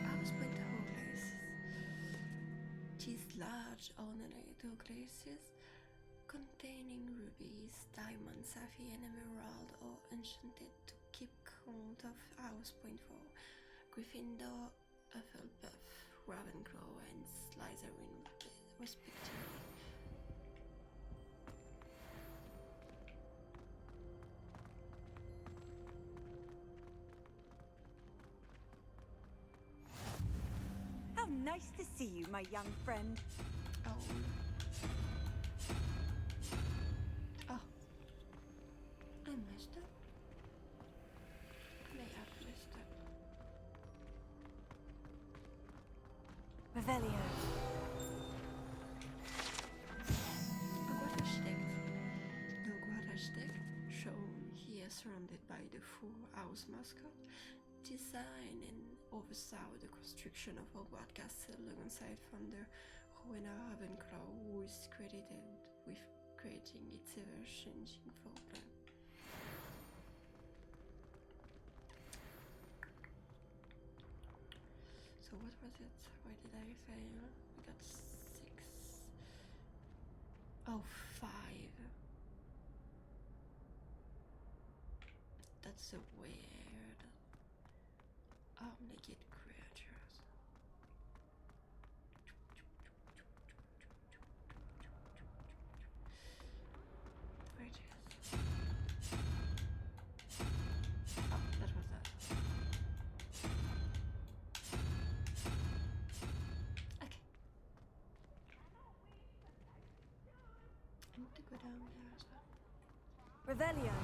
S1: I was playing the whole glaciers. These large ornate glaciers containing rubies, diamonds, sapphire, and emerald are enchanted to keep count of House Point 4, Gryffindor, Hufflepuff, Ravenclaw, and Slytherin, respectively.
S11: How nice to see you, my young friend.
S1: Oh. Oh. I messed up. May have messed up.
S7: Revelio.
S1: Hogwart Legacy, shown here surrounded by the full house mascot, design and oversaw the construction of Hogwarts Castle alongside founder Rowena Ravenclaw, who is credited with creating its ever-changing floor plan. So what was it? Why did I fail? I got 6. Oh, 5. That's so weird. Naked creatures. Creatures. Oh, that was that. Okay. I need to go down there as well.
S11: Revelio.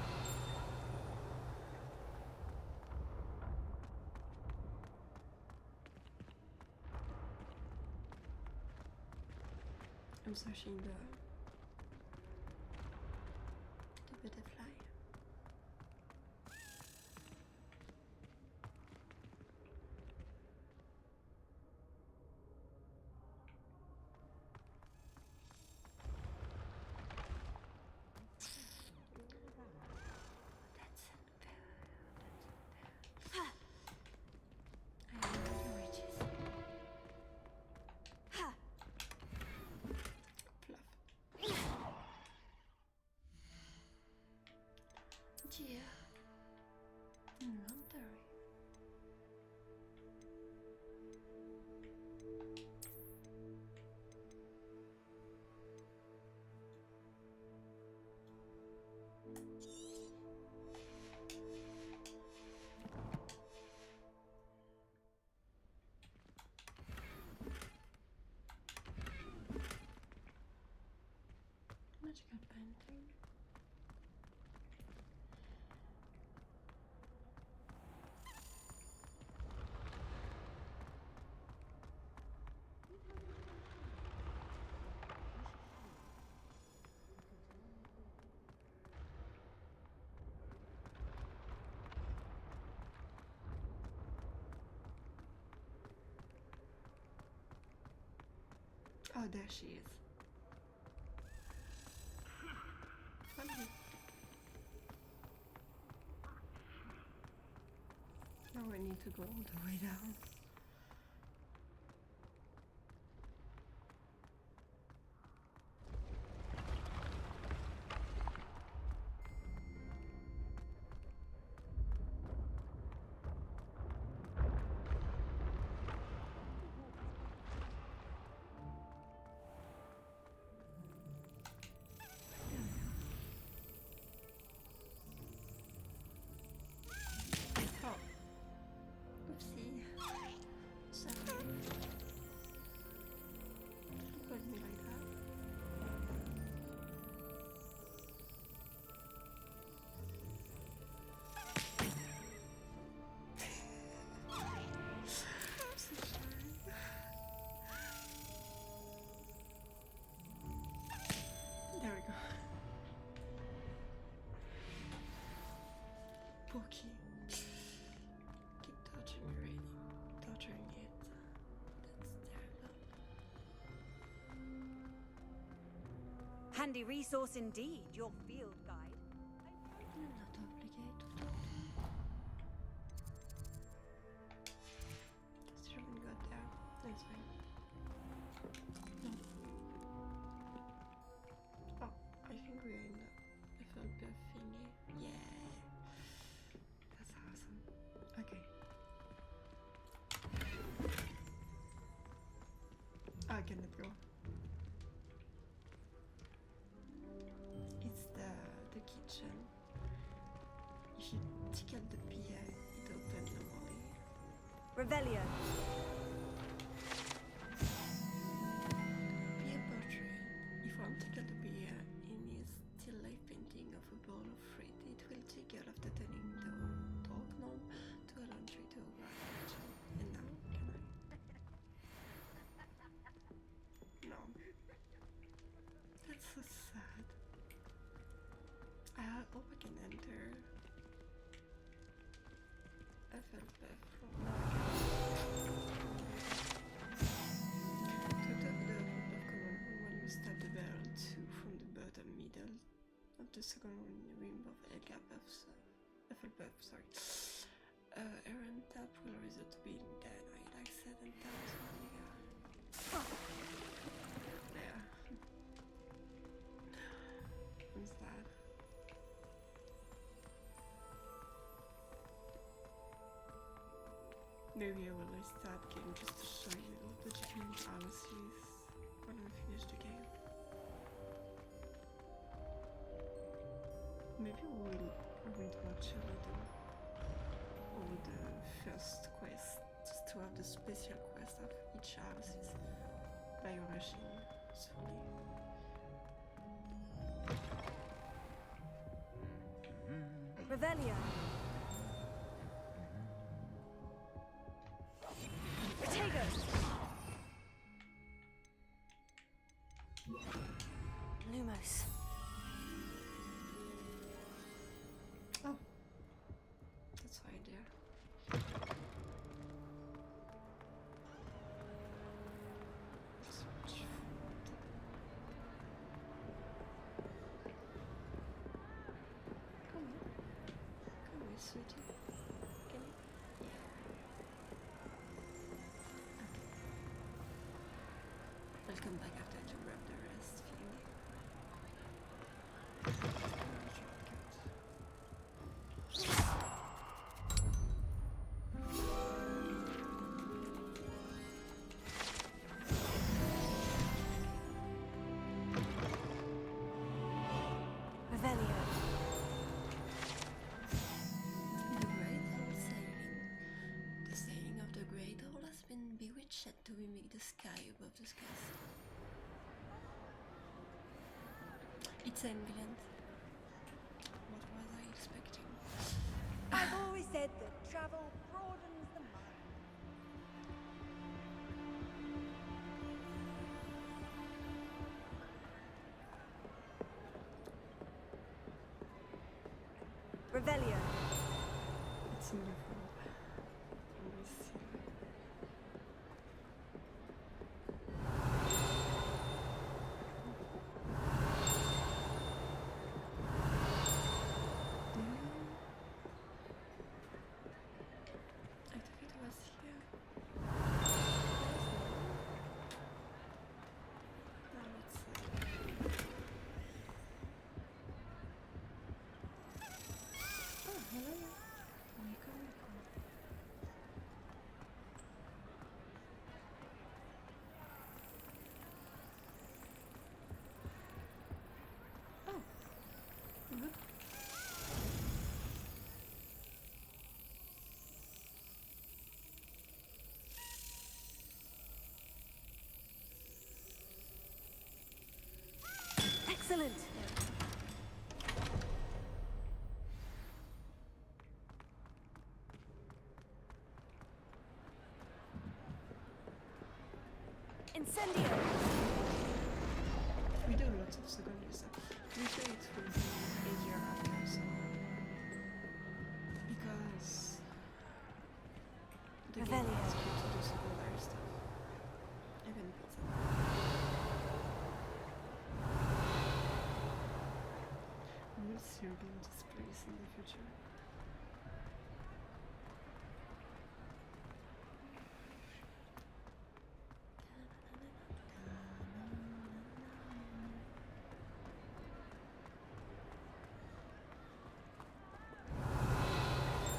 S1: I'm searching the butterfly. Yeah. Inventory. Magical painting. Oh, there she is. Funny. Now I need to go all the way down. Oh. Oopsie. Pokey. Keep dodging it. Dodging it. That's terrible.
S11: Handy resource indeed, your field guide.
S1: I'm not obligated to talk. Still haven't got there. That's fine. No. Oh, I think we're in the FLP thingy. Yeah. That's awesome. Okay. I cannot go. It's the kitchen. If you tickle the PA, it opens normally.
S11: Revelio.
S1: PA portrait. If one tickle the PA in his still life painting of a bowl of fruit, it will tickle after turning the dark gnome to a laundry to a white kitchen. And now, can I? No. That's so sad. I hope I can enter FLP from now. To the FLP command when you start the barrel 2 from the bottom middle of the second rim of FLP, sorry. Aaron tap will result to being dead. I like 7,000 mega. Yeah. I'm sad. Maybe I will restart game just to show you the different analyses when I finish the game. Maybe we'll watch a little all the first quest just to have the special quest of each analysis by rushing slowly.
S11: Revelio. Potatoes.
S7: Lumos.
S1: Oh, that's right there. Come here, sweetie. Can you? Yeah. Okay. I'll come back after to grab the rest thing.
S7: Revelio.
S1: The Great Hall sailing. The sailing of the Great Hall has been bewitched to mimic the sky above the castle. It's England. What was I expecting?
S11: I've always said that travel broadens the mind. Revelio.
S1: It's beautiful. Always see. I thought it was here. Now it's oh, hello. Where are you coming from? Oh, good.
S7: Excellent. Incendio.
S1: We do lots of secondary stuff. We say it will be easier after, so the game
S7: Revelio.
S1: asks you to do secondary stuff. Even pizza. We'll circle this place in the future.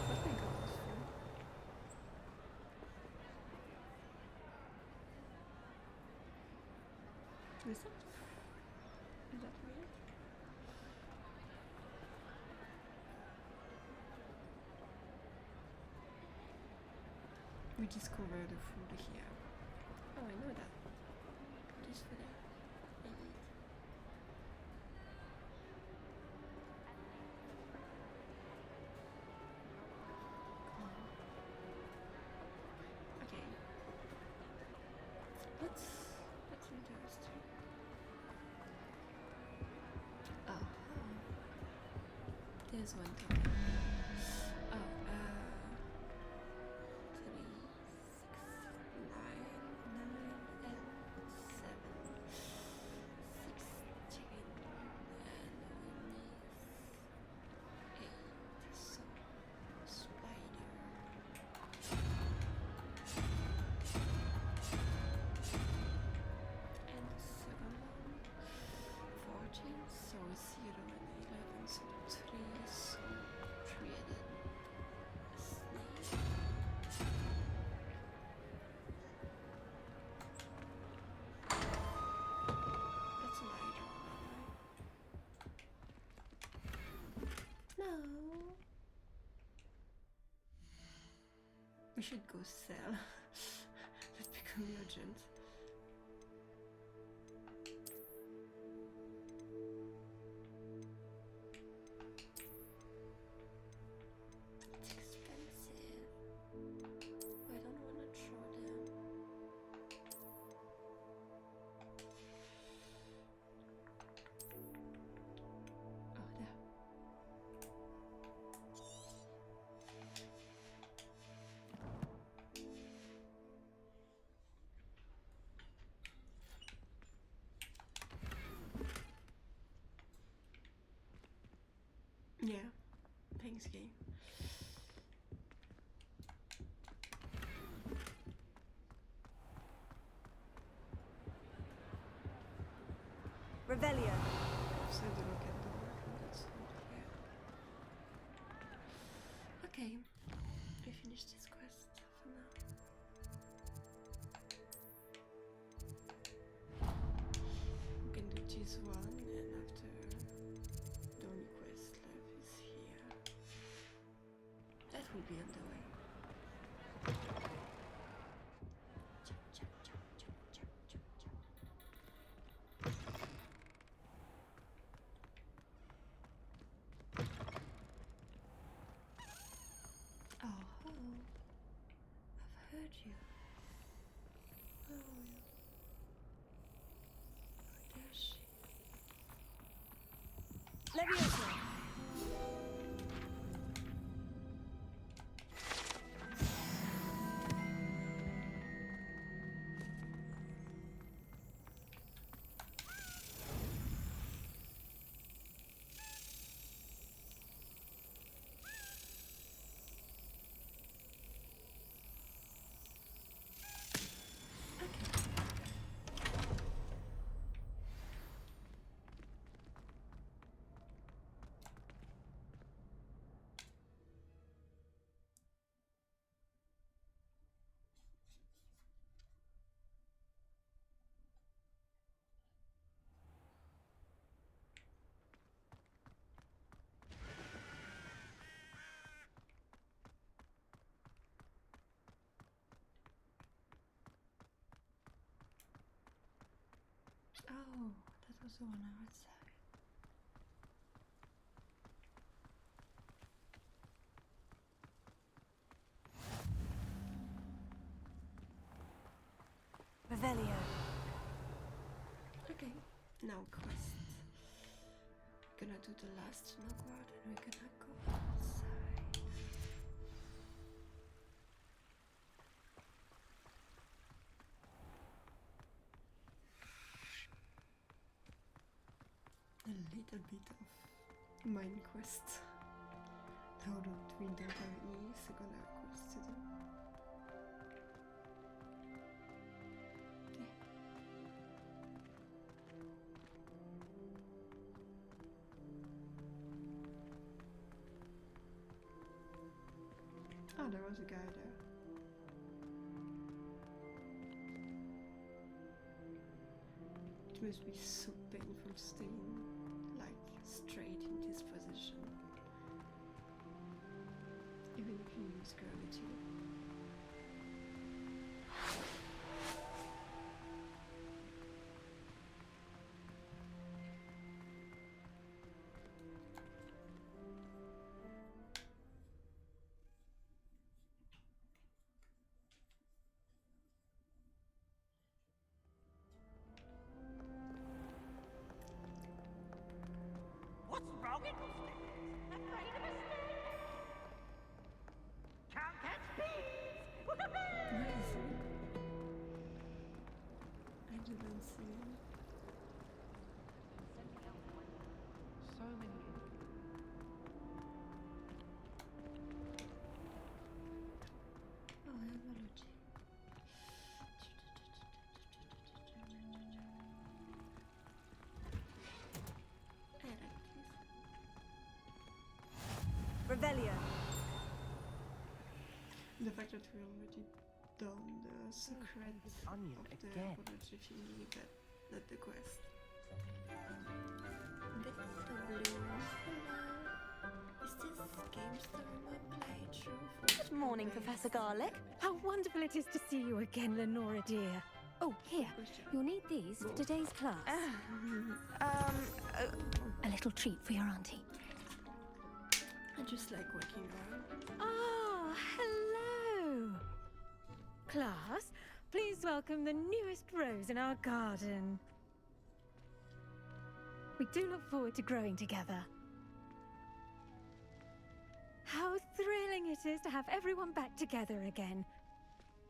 S1: What we got this for? Is that? Is that weird? We discovered the food here. Oh, I know that. This food I eat. Okay. That's interesting. Oh, there's one thing. Oh, 3, 6, 9, 9, and 7, 16, and we miss 8. So, spider. And the second one, 14, so 0 and 11, so 3, so 3 added snake. That's an hydra, no. We should go sell. Let's become urgent. It's expensive. I don't want to throw them. Oh, there. Yeah, thanks, game.
S7: Revelio.
S1: So the look at the work and that's not here. Okay, we finished this quest for now. We can do this one and after the only quest left is here. That will be on the way. Jump, jump, jump, jump, jump, jump, jump. Oh, hello. I've heard you. Where are you? There's she.
S7: Leviosa.
S1: Oh, that was the one outside.
S7: Revelio.
S1: Okay, now quest. We're gonna do the last in Hogwart and we're gonna go outside. a bit of mind quest. Now that we don't have any secondary quests to do. Ah, there was a guy there. It must be so painful staying like straight in this position. Even if you use gravity.
S13: What's wrong in Australia? Afraid of a snake? Can't catch bees!
S1: Where is he? I didn't see him.
S10: So many.
S1: Oh, biology. I like this.
S7: Revelio.
S1: The fact that we already done the secret
S10: Onion
S1: of the
S10: again.
S1: apology thingy, but not the quest. This is the blue. Hello. Is this game starting my playthrough?
S7: Good morning, Professor Garlic. How wonderful it is to see you again, Lenora dear. Oh, here. You'll need these for today's class. A little treat for your auntie.
S1: I just like walking around.
S7: Ah, hello. Class, please welcome the newest rose in our garden. We do look forward to growing together. How thrilling it is to have everyone back together again.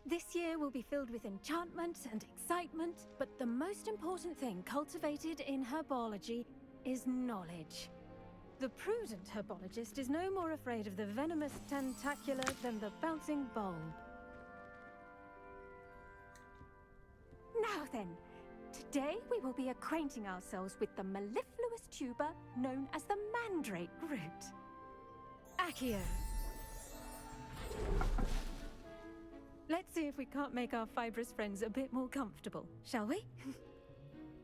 S7: This year will be filled with enchantment and excitement, but the most important thing cultivated in herbology is knowledge. The prudent herbologist is no more afraid of the venomous tentacular than the bouncing bulb. Now then, today we will be acquainting ourselves with the mellifluous tuber known as the mandrake root. Accio. Let's see if we can't make our fibrous friends a bit more comfortable, shall we?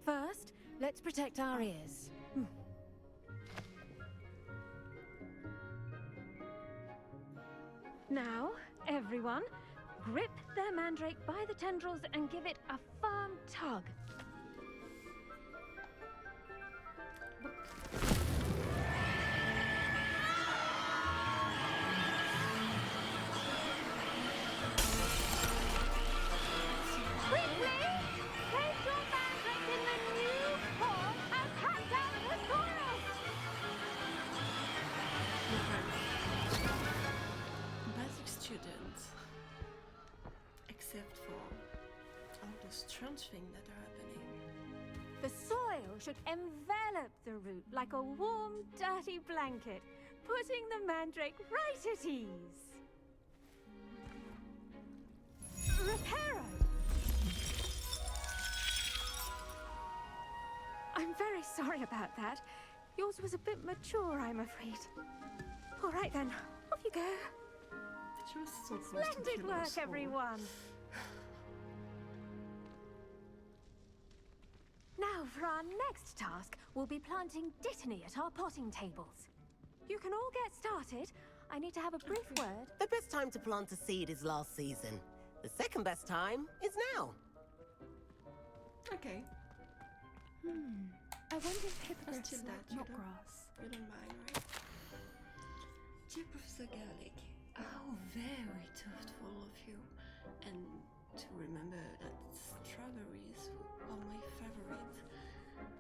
S7: First, let's protect our ears. Now, everyone, grip their mandrake by the tendrils and give it a firm tug. Quickly! Place your mandrake in the new form and cut down the soil!
S1: Basic students. Except for all the strange things that are happening.
S7: The soil should envelop the root like a warm, dirty blanket, putting the mandrake right at ease. Reparo! I'm very sorry about that. Yours was a bit mature, I'm afraid. All right then, off you go.
S1: She was so close to
S7: Splendid
S1: killing
S7: work,
S1: us all.
S7: everyone. Now, for our next task, we'll be planting dittany at our potting tables. You can all get started. I need to have a brief word.
S4: The best time to plant a seed is last season. The second best time is now.
S1: Okay.
S7: I wonder if hippogriffs
S1: Still
S7: like
S1: that,
S7: not
S1: you don't-
S7: grass.
S1: You don't mind, right? Dear Professor Garlic, how very thoughtful of you. And to remember that strawberries are my favorite.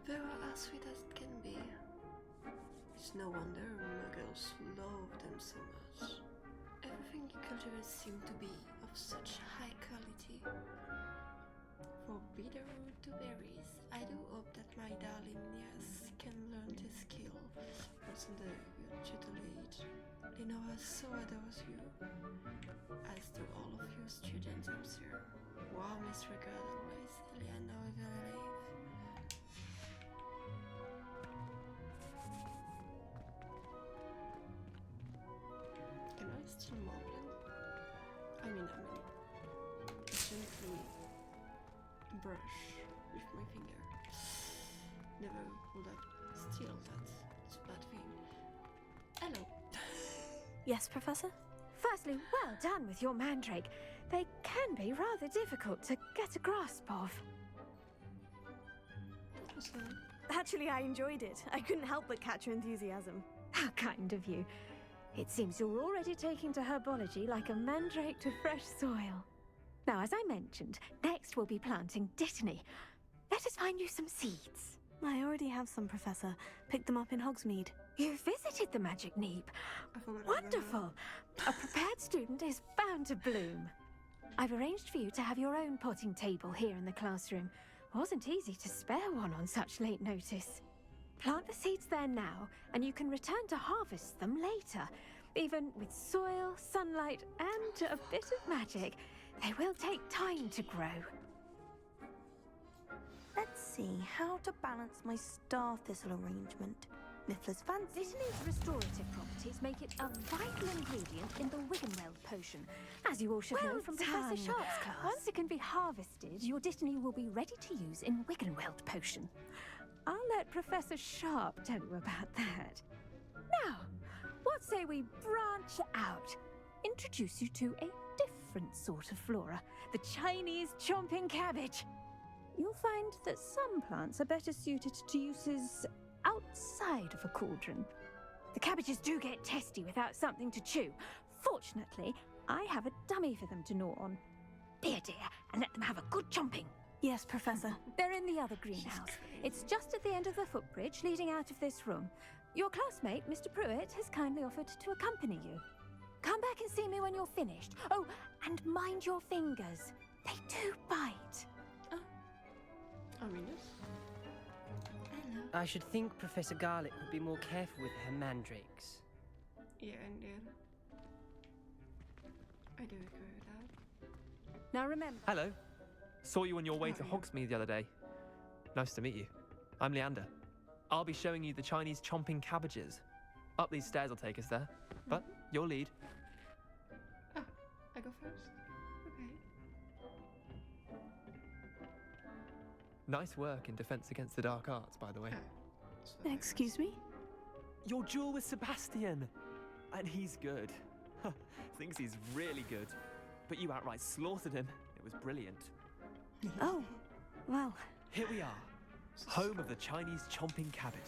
S1: They are as sweet as it can be. It's no wonder muggles love them so much. Everything you cultivate seems to be of such high quality. For bitter to berries, I do hope that my darling niece can learn this skill once under your tutelage. Lenora so adores you, as do all of your students, I'm sure. Warmest regard always, Eleanor Everleaf. Can I steal Moblin? I mean, gently brush with my finger. Never would I steal that. It's a bad thing. Hello.
S7: Yes, Professor? Firstly, well done with your mandrake. They can be rather difficult to get a grasp of.
S1: That was fun.
S14: Actually, I enjoyed it. I couldn't help but catch your enthusiasm.
S7: How kind of you. It seems you're already taking to herbology like a mandrake to fresh soil. Now, as I mentioned, next we'll be planting dittany. Let us find you some seeds.
S14: I already have some, Professor. Picked them up in Hogsmeade.
S7: You visited the Magic Neep. Wonderful! A prepared student is bound to bloom. I've arranged for you to have your own potting table here in the classroom. Wasn't easy to spare one on such late notice. Plant the seeds there now, and you can return to harvest them later. Even with soil, sunlight, and a bit of magic, they will take time to grow.
S14: Let's see how to balance my star thistle arrangement. Niffler's fancy.
S7: Dittany's restorative properties make it a vital ingredient in the Wiggenweld potion, as you all should know from Professor Sharp's class. Once it can be harvested, your Dittany will be ready to use in Wiggenweld potion. I'll let Professor Sharp tell you about that. Now, what say we branch out? Introduce you to a different sort of flora, the Chinese chomping cabbage. You'll find that some plants are better suited to uses outside of a cauldron. The cabbages do get testy without something to chew. Fortunately, I have a dummy for them to gnaw on. Be a dear and let them have a good chomping.
S14: Yes, Professor.
S7: They're in the other greenhouse. It's just at the end of the footbridge leading out of this room. Your classmate, Mr. Pruitt, has kindly offered to accompany you. Come back and see me when you're finished. Oh, and mind your fingers. They do bite.
S1: Oh, really?
S15: I should think Professor Garlick would be more careful with her mandrakes.
S1: Yeah, indeed. I do agree with that.
S7: Now remember...
S10: Hello. Saw you on your way to Hogsmeade the other day. Nice to meet you. I'm Leander. I'll be showing you the Chinese chomping cabbages. Up these stairs will take us there. But your lead.
S1: Oh, I go first? Okay.
S10: Nice work in Defense Against the Dark Arts, by the way.
S14: Excuse me?
S10: Your duel with Sebastian! And he's good. Thinks he's really good. But you outright slaughtered him. It was brilliant.
S14: Oh, well.
S10: Here we are. Home of the Chinese chomping cabbage.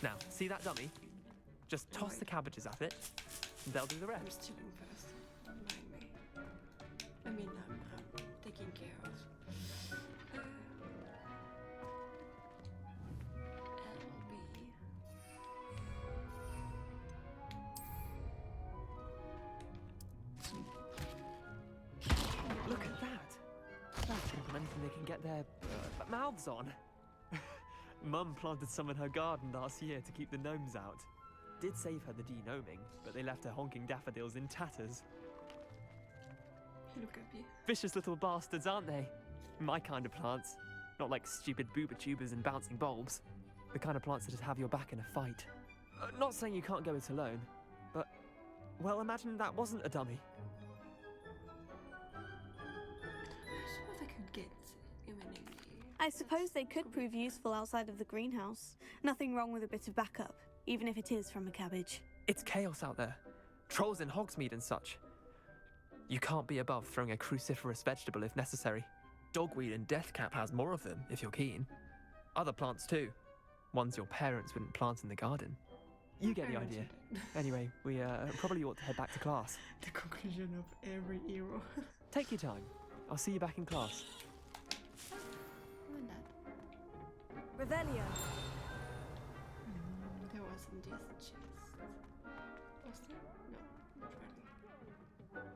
S10: Now, see that dummy? Just toss the cabbages at it, and they'll do the rest.
S1: I'm stealing first. Remind me. I mean, I'm taking care of.
S10: Look at that! That's anything they can get their mouths on. Mum planted some in her garden last year to keep the gnomes out. Did save her the de-gnoming, but they left her honking daffodils in tatters.
S1: Look at you.
S10: Vicious little bastards, aren't they? My kind of plants. Not like stupid booba tubers and bouncing bulbs. The kind of plants that just have your back in a fight. Not saying you can't go it alone, but, well, imagine that wasn't a dummy.
S1: I suppose I could get imminently.
S14: I suppose they could prove useful outside of the greenhouse. Nothing wrong with a bit of backup, even if it is from a cabbage.
S10: It's chaos out there. Trolls in Hogsmeade and such. You can't be above throwing a cruciferous vegetable if necessary. Dogweed and deathcap has more of them, if you're keen. Other plants too. Ones your parents wouldn't plant in the garden. You get the idea. Anyway, we probably ought to head back to class.
S1: The conclusion of every hero.
S10: Take your time. I'll see you back in class.
S14: Revelio.
S1: There wasn't this chest. Was there? No, not really.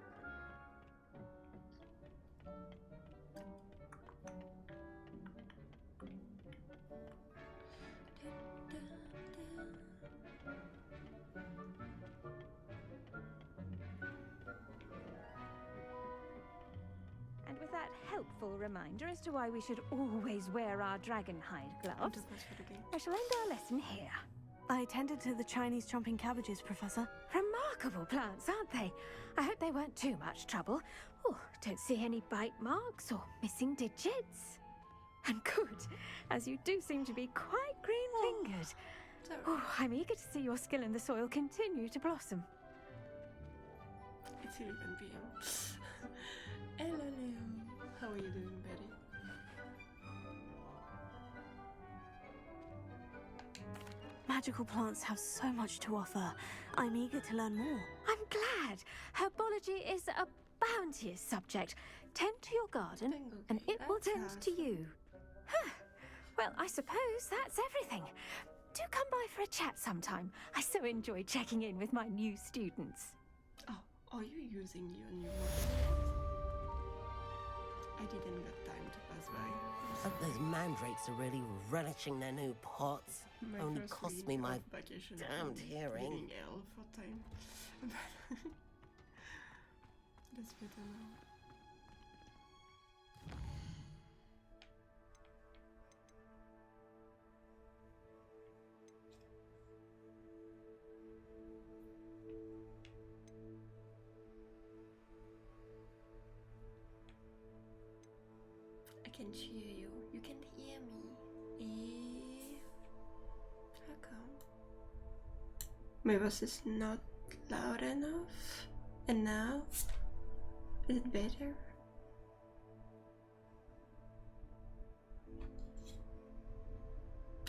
S7: helpful reminder as to why we should always wear our dragon hide gloves. I shall end our lesson here.
S14: I tended to the Chinese chomping cabbages, Professor.
S7: Remarkable plants, aren't they? I hope they weren't too much trouble. Oh, don't see any bite marks or missing digits. And good, as you do seem to be quite green-fingered. Oh, I'm eager to see your skill in the soil continue to blossom.
S1: It's 11 p.m. Hello, Leo. How are you doing, Betty?
S14: Magical plants have so much to offer. I'm eager to learn more.
S7: I'm glad. Herbology is a bounteous subject. Tend to your garden, and it will tend to you. Huh. Well, I suppose that's everything. Do come by for a chat sometime. I so enjoy checking in with my new students.
S1: Oh, are you using your new model? I didn't get time to pass by.
S4: Those mandrakes are really relishing their new pots.
S1: My
S4: Only
S1: first
S4: cost
S1: week
S4: me my
S1: of vacation
S4: damned
S1: from
S4: hearing.
S1: reading L for time. That's better now. I can hear you. You can hear me. How come? My voice is not loud enough. And now? Is it better?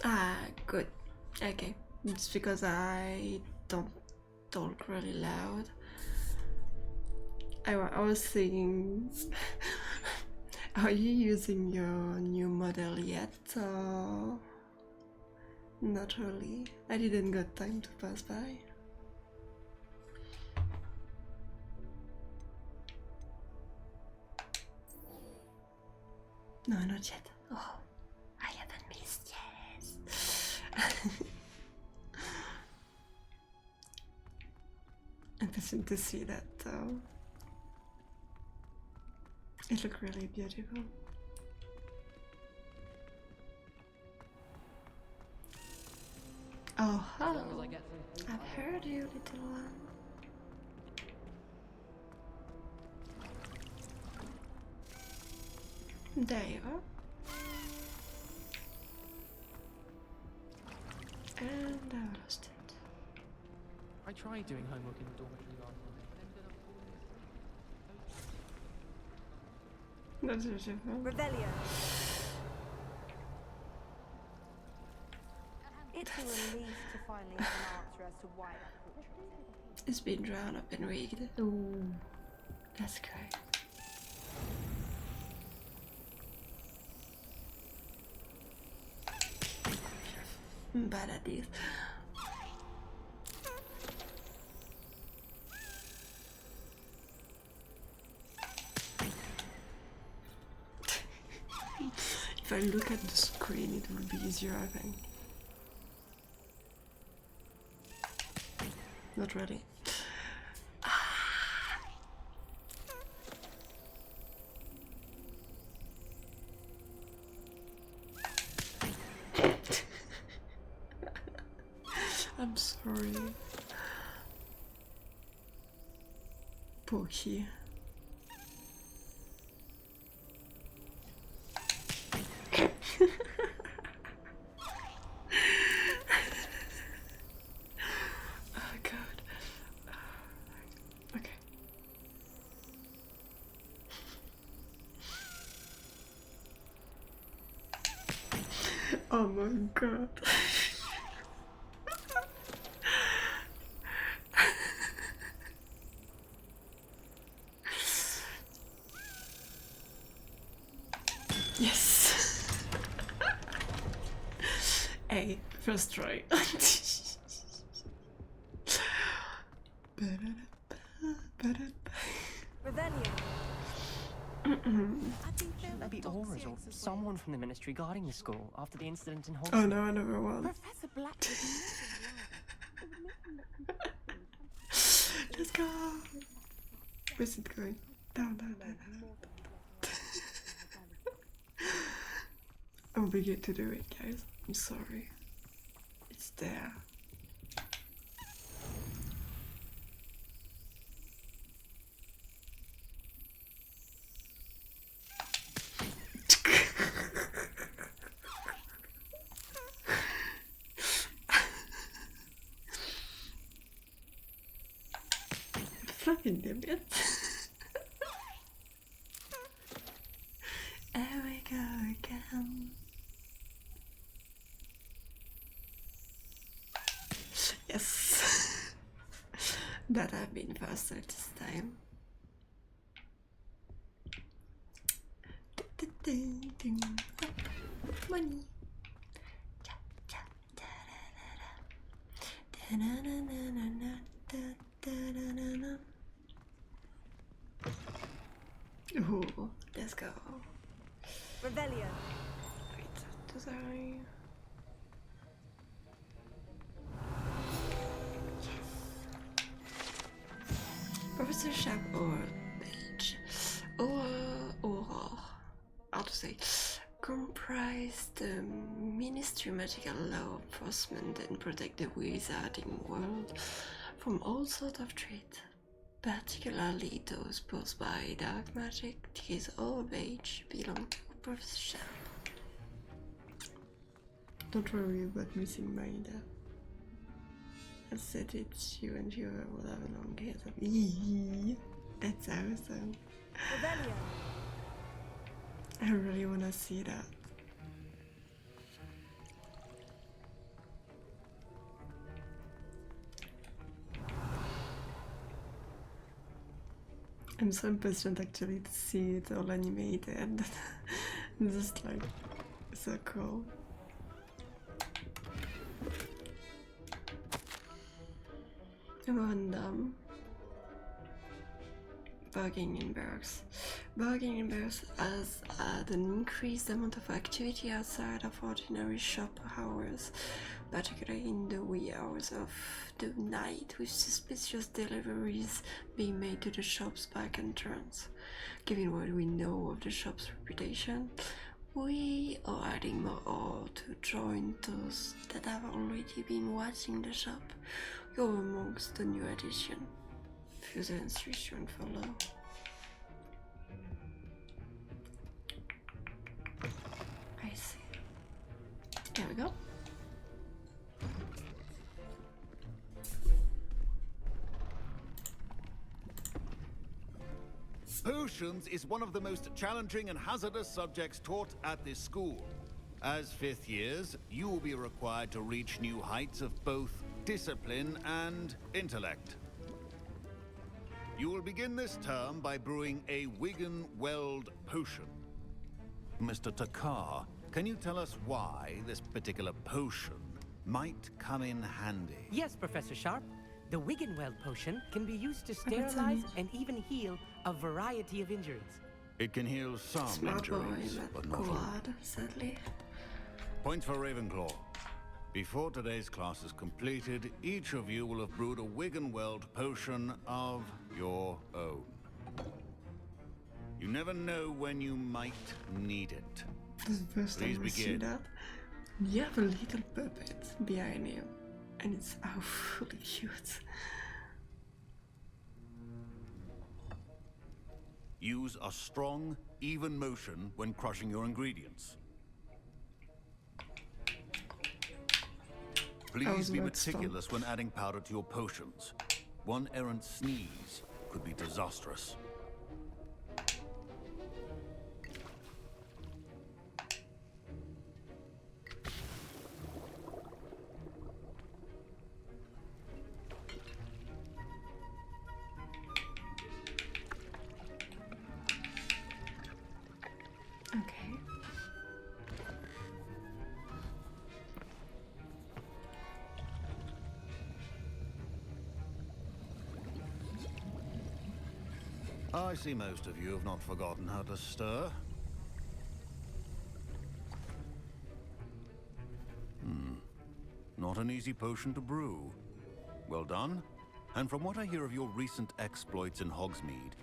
S1: Ah, good. Okay. It's because I don't talk really loud. I was thinking... Are you using your new model yet? Not really. I didn't get time to pass by. No, not yet. Oh, I haven't missed yet. Interesting to see that though. It looks really beautiful. Oh, hello. I've heard you, little one. There you are. And I lost it.
S10: I tried doing homework in the dormitory last night.
S1: That's beautiful.
S11: Revelio. It's a relief to finally have an answer as to why that portrait was empty.
S1: It's been drowned up and rigged. Ooh, that's great. I'm bad at this. If I look at the screen, it will be easier, I think. Not really. I'm sorry. Pokey. Oh god. Okay. Oh my god. Yes. Hey, first try.
S11: Revelio.
S15: Maybe Aura's or someone from the ministry guarding the school after the incident in Hogwart.
S1: Oh no, another one.
S2: Professor Black.
S1: Let's go. Where's it going? Down, down, down, down. I'm obligated to do it, guys. I'm sorry. It's there. Fucking damn it. Here we go again. Yes. That I've been faster this time. Money. Ooh, let's go.
S11: Revelio.
S1: Wait, does I? Professor Sharp or Page or how to say comprise the Ministry Magical Law Enforcement and protect the wizarding world from all sorts of threats, particularly those posed by dark magic. His old age belong to Professor Sharp. Don't worry about missing my dad. I said it's you and you will have a long hair. That's awesome.
S11: Revelio.
S1: I really want to see that. I'm so impatient actually to see it all animated. Just like so cool. Random. Bargaining Burgs. Bargaining Burgs has had an increased amount of activity outside of ordinary shop hours, particularly in the wee hours of the night, with suspicious deliveries being made to the shop's back entrance. Given what we know of the shop's reputation, we are adding more ore to join those that have already been watching the shop. You're amongst the new addition. Further instruction follow. I see. There we go.
S16: Potions is one of the most challenging and hazardous subjects taught at this school. As fifth years, you will be required to reach new heights of both discipline and intellect. You will begin this term by brewing a Wigan Weld potion. Mr. Takar, can you tell us why this particular potion might come in handy?
S17: Yes, Professor Sharp. The Wiggenweld potion can be used to sterilize and even heal a variety of injuries.
S16: It can heal some
S1: Smart
S16: injuries,
S1: boy,
S16: but not all.
S1: God, sadly.
S16: Points for Ravenclaw. Before today's class is completed, each of you will have brewed a Wiggenweld potion of your own. You never know when you might need it.
S1: This is the first
S16: Please
S1: time we see
S16: begin.
S1: that. You have a little puppet behind him, and it's awfully cute.
S16: Use a strong, even motion when crushing your ingredients. Please be meticulous when adding powder to your potions. One errant sneeze could be disastrous.
S1: Okay.
S16: I see most of you have not forgotten how to stir. Not an easy potion to brew. Well done. And from what I hear of your recent exploits in Hogsmeade,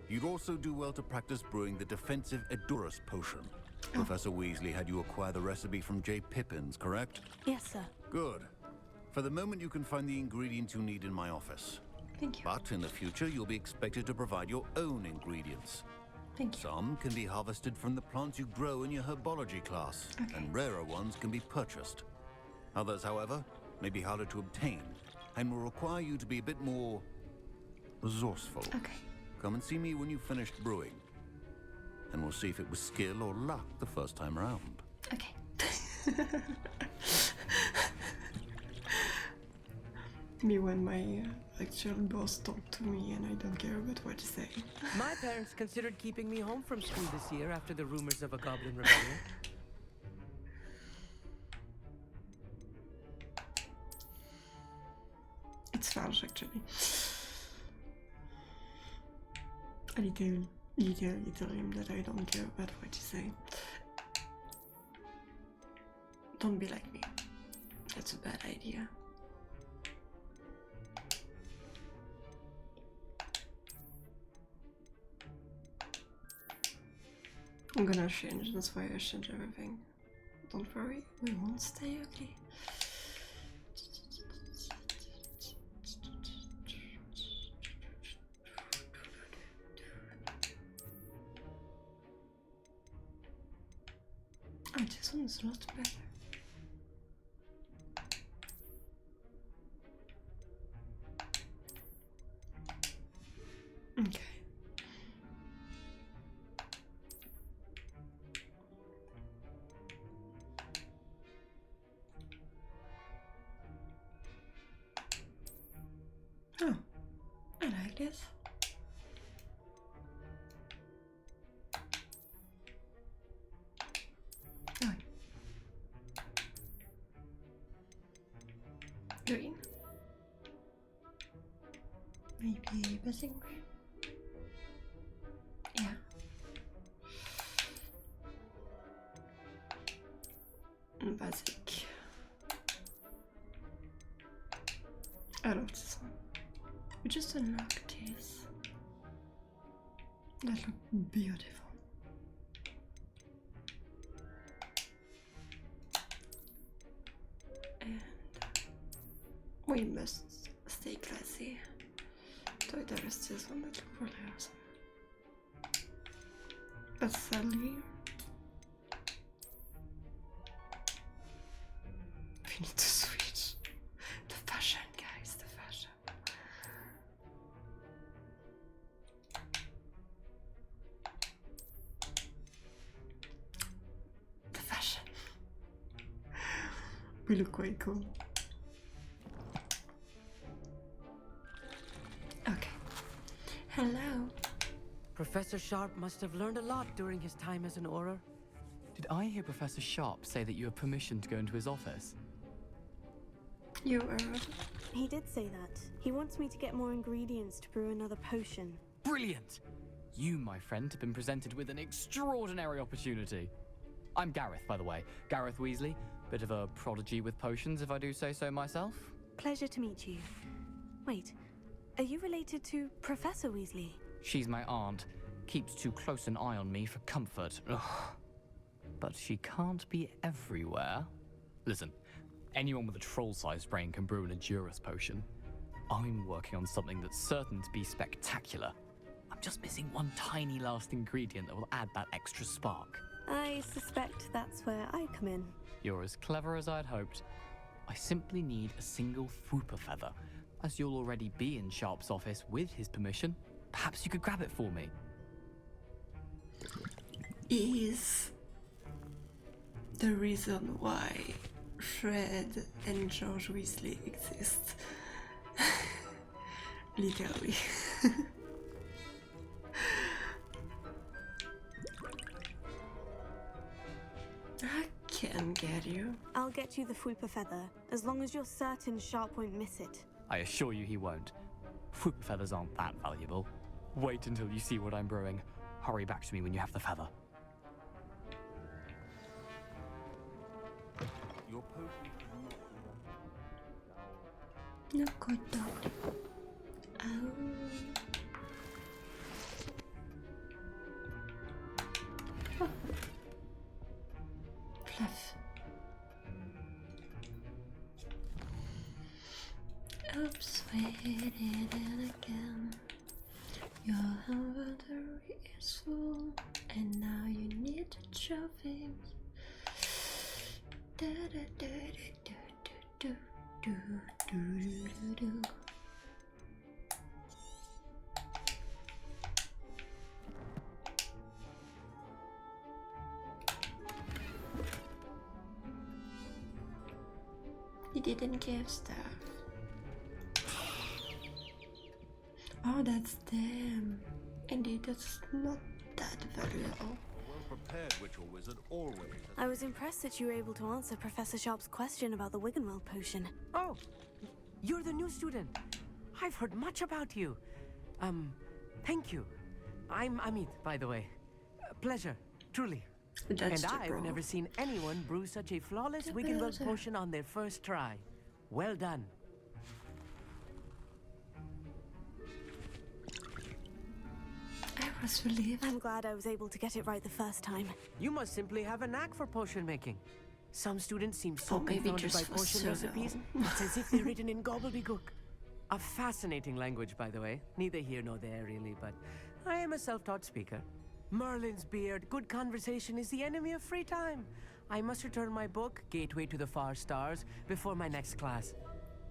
S16: you'd also do well to practice brewing the defensive Edurus potion. Professor Weasley had you acquire the recipe from J. Pippin's, correct?
S14: Yes, sir.
S16: Good. For the moment, you can find the ingredients you need in my office.
S1: Thank you.
S16: But in the future, you'll be expected to provide your own ingredients.
S1: Thank you.
S16: Some can be harvested from the plants you grow in your herbology class, and rarer ones can be purchased. Others, however, may be harder to obtain, and will require you to be a bit more resourceful.
S1: Okay.
S16: Come and see me when you've finished brewing, and we'll see if it was skill or luck the first time around.
S1: Okay. Me when my actual boss talk to me and I don't care about what he say.
S17: My parents considered keeping me home from school this year after the rumors of a goblin rebellion.
S1: It's false actually. I literally tell him that I don't care about what he say. Don't be like me. That's a bad idea. I'm gonna change, that's why I change everything. Don't worry, we won't stay ugly. Oh, this one is a lot better. Okay. Oh, I like this. Oh. Green. Maybe basic green. Yeah. Basic. I love this one. We just unlocked this. That look beautiful. And we must stay classy. So there is this one that looks really awesome. But sadly, we need to switch. The fashion, guys, the fashion. The fashion. We look quite cool. Okay. Hello.
S17: Professor Sharp must have learned a lot during his time as an Auror.
S15: Did I hear Professor Sharp say that you have permission to go into his office?
S1: You are.
S14: He did say that. He wants me to get more ingredients to brew another potion.
S15: Brilliant! You, my friend, have been presented with an extraordinary opportunity. I'm Gareth, by the way. Gareth Weasley. Bit of a prodigy with potions, if I do say so myself.
S14: Pleasure to meet you. Wait, are you related to Professor Weasley?
S15: She's my aunt. Keeps too close an eye on me for comfort. Ugh. But she can't be everywhere. Listen, anyone with a troll-sized brain can brew an Endurus potion. I'm working on something that's certain to be spectacular. I'm just missing one tiny last ingredient that will add that extra spark.
S14: I suspect that's where I come in.
S15: You're as clever as I'd hoped. I simply need a single Fwooper feather. As you'll already be in Sharp's office with his permission, perhaps you could grab it for me.
S1: Is the reason why Fred and George Weasley exist. Literally. I can get you.
S14: I'll get you the Fwooper feather, as long as you're certain Sharp won't miss it.
S15: I assure you he won't. Fwooper feathers aren't that valuable. Wait until you see what I'm brewing. Hurry back to me when you have the feather.
S16: Your potion
S1: No good dog. Oh. persuaded again. Your inventory is full, and now you need a trophy. Da, da, da, da, da, da, da, da, da, da. He didn't give stuff. Oh, that's them. Indeed, that's not that valuable.
S16: Well-prepared ritual wizard always.
S14: I was impressed that you were able to answer Professor Sharp's question about the Wiggenweld potion.
S17: Oh, you're the new student. I've heard much about you. Thank you. I'm Amit, by the way. Pleasure, truly.
S1: That's
S17: and
S1: the
S17: I've
S1: bro.
S17: never seen anyone brew such a flawless Wiggenweld potion on their first try. Well done.
S1: I was relieved.
S14: I'm glad I was able to get it right the first time.
S17: You must simply have a knack for potion making. Some students seem so
S1: maybe
S17: confounded
S1: just
S17: by
S1: for
S17: potion
S1: cereal.
S17: recipes. It's as if they're written in gobbledygook. A fascinating language, by the way. Neither here nor there, really, but I am a self-taught speaker. Merlin's beard, good conversation is the enemy of free time. I must return my book, Gateway to the Far Stars, before my next class.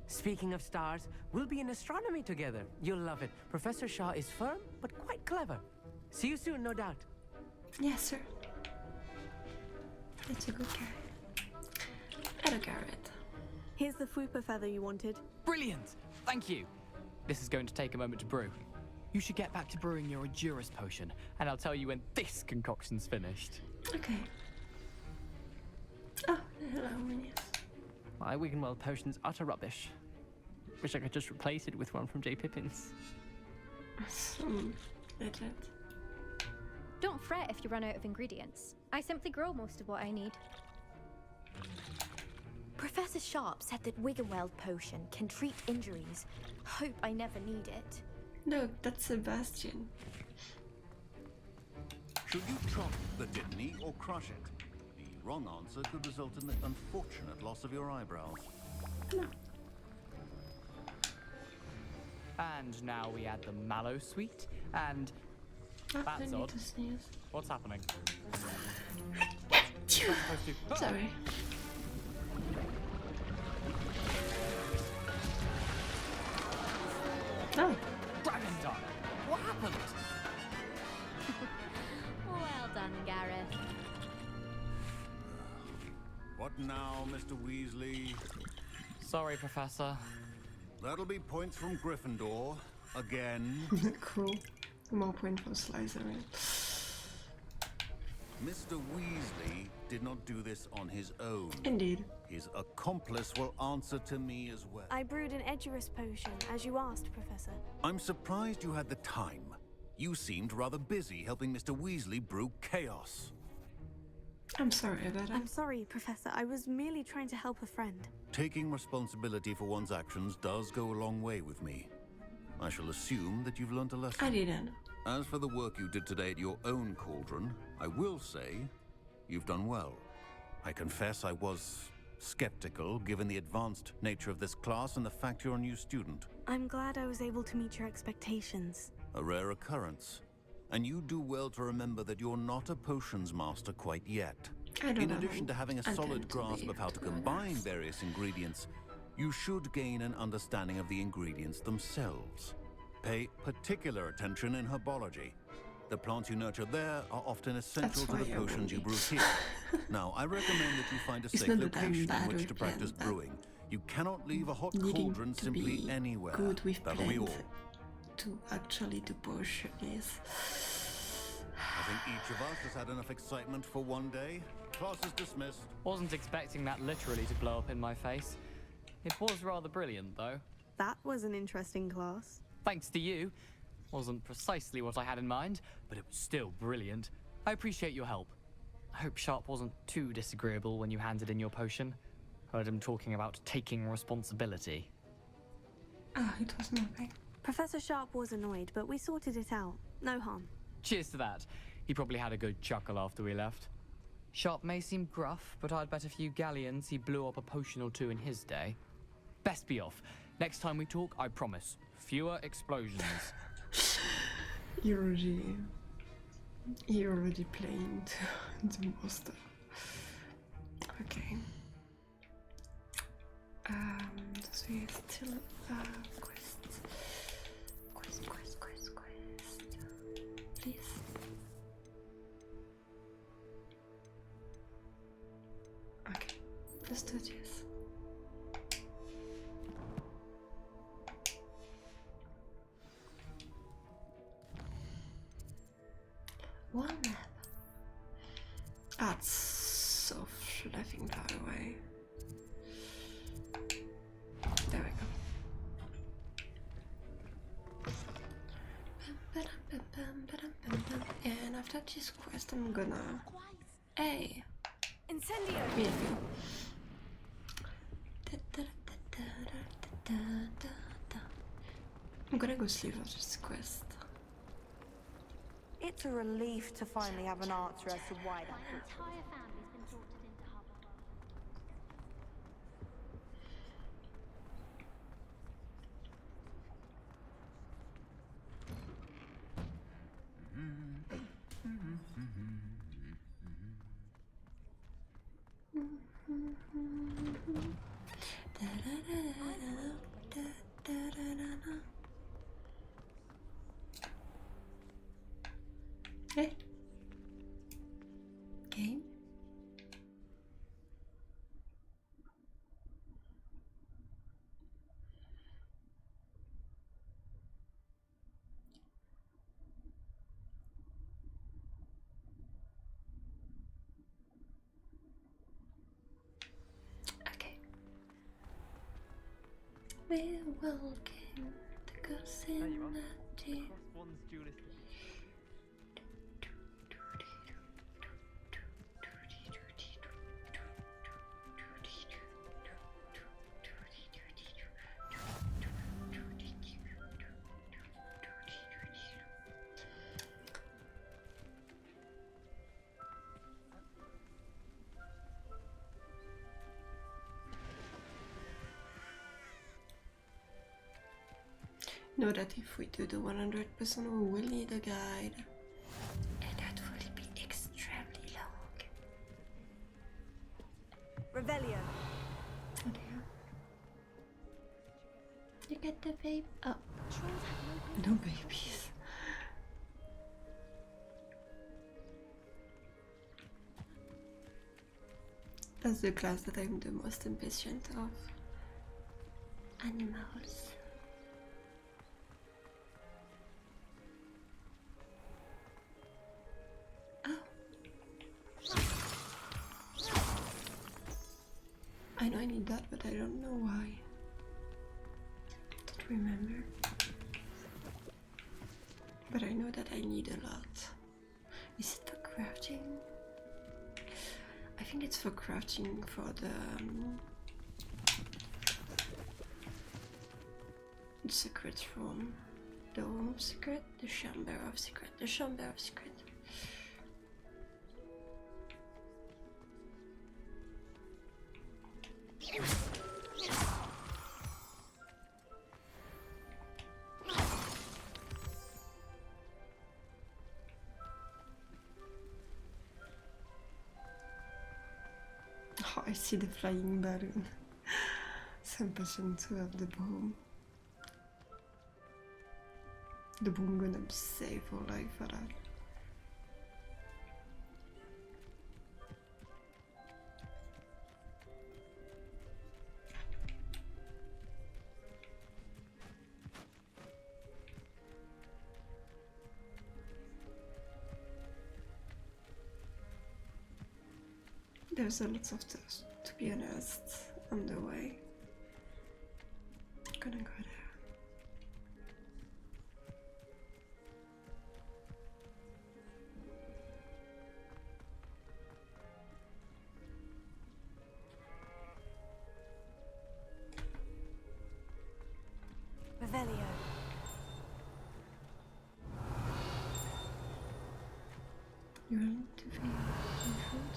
S17: Speaking of stars, we'll be in astronomy together. You'll love it. Professor Shaw is firm, but quite clever. See you soon, no doubt.
S1: Yes, sir. That's a good guy. I don't care it.
S14: Here's the Fwooper feather you wanted.
S15: Brilliant! Thank you. This is going to take a moment to brew. You should get back to brewing your Edurus potion, and I'll tell you when this concoction's finished.
S1: Okay. Oh, hello, Minions.
S10: My Wiggenweld potion's utter rubbish. Wish I could just replace it with one from J. Pippin's.
S1: Legit.
S6: Don't fret if you run out of ingredients. I simply grow most of what I need. Professor Sharp said that Wiggenweld potion can treat injuries. Hope I never need it.
S1: No, that's Sebastian.
S16: Should you chop the Dittany or crush it? The wrong answer could result in the unfortunate loss of your eyebrows.
S1: No.
S15: And now we add the mallow sweet, and
S1: I
S15: that's
S1: need
S15: odd.
S1: to sneeze.
S15: What's happening?
S1: Sorry. Oh.
S15: Dragon Dart! What happened?
S6: Well done, Gareth.
S16: What now, Mr. Weasley?
S15: Sorry, Professor.
S16: That'll be points from Gryffindor. Again.
S1: Cool. More point for Slytherin.
S16: Mr. Weasley did not do this on his own.
S1: Indeed.
S16: His accomplice will answer to me as well.
S14: I brewed an Edurus potion, as you asked, Professor.
S16: I'm surprised you had the time. You seemed rather busy helping Mr. Weasley brew chaos.
S1: I'm sorry about that.
S14: I'm sorry, Professor. I was merely trying to help a friend.
S16: Taking responsibility for one's actions does go a long way with me. I shall assume that you've learnt a lesson.
S1: I didn't.
S16: As for the work you did today at your own cauldron, I will say you've done well. I confess I was skeptical given the advanced nature of this class and the fact you're a new student.
S14: I'm glad I was able to meet your expectations.
S16: A rare occurrence. And you do well to remember that you're not a potions master quite yet. In addition to having a solid grasp of how to combine various ingredients, you should gain an understanding of the ingredients themselves. Pay particular attention in herbology. The plants you nurture there are often essential to the potions you brew here. Now, I recommend that you find a safe location in which to practice brewing. You cannot leave a hot cauldron simply anywhere.
S1: Good with
S16: That'll be all.
S1: To actually do potion is.
S16: I think each of us has had enough excitement for one day. Class is dismissed.
S15: Wasn't expecting that literally to blow up in my face. It was rather brilliant, though.
S14: That was an interesting class.
S15: Thanks to you. Wasn't precisely what I had in mind, but it was still brilliant. I appreciate your help. I hope Sharp wasn't too disagreeable when you handed in your potion. Heard him talking about taking responsibility.
S1: Ah, it was nothing.
S14: Professor Sharp was annoyed, but we sorted it out. No harm.
S15: Cheers to that. He probably had a good chuckle after we left. Sharp may seem gruff, but I'd bet a few galleons he blew up a potion or two in his day. Best be off. Next time we talk, I promise, fewer explosions.
S1: He already playing the monster. Okay. So we still quest. Please. Okay, let's do this. One map. That's so flipping far away. There we go. And after this quest, I'm gonna. Hey!
S11: Incendio!
S1: Really? I'm gonna go sleep after this quest.
S8: It's a relief to finally have an answer as to why that
S3: My entire family's been sorted into Hogwarts.
S1: Hey. Game. Okay. We're walking the girls in the deep. Know that if we do the 100%, we will need a guide, and that will be extremely long.
S11: Revelio.
S1: Oh dear. You get the babe. Oh, no babies. That's the class that I'm the most impatient of. Animals. I know I need that, but I don't know why. Don't remember. But I know that I need a lot. Is it for crafting? I think it's for crafting for the secret room. The room of secret? The chamber of secret. The chamber of secret. Oh, I see the flying balloon. So impatient to have the boom. The boom gonna save our life for that. There's a lot of stuff, to be honest, on the way. Gonna go there.
S11: Revelio.
S1: You want to feel my food?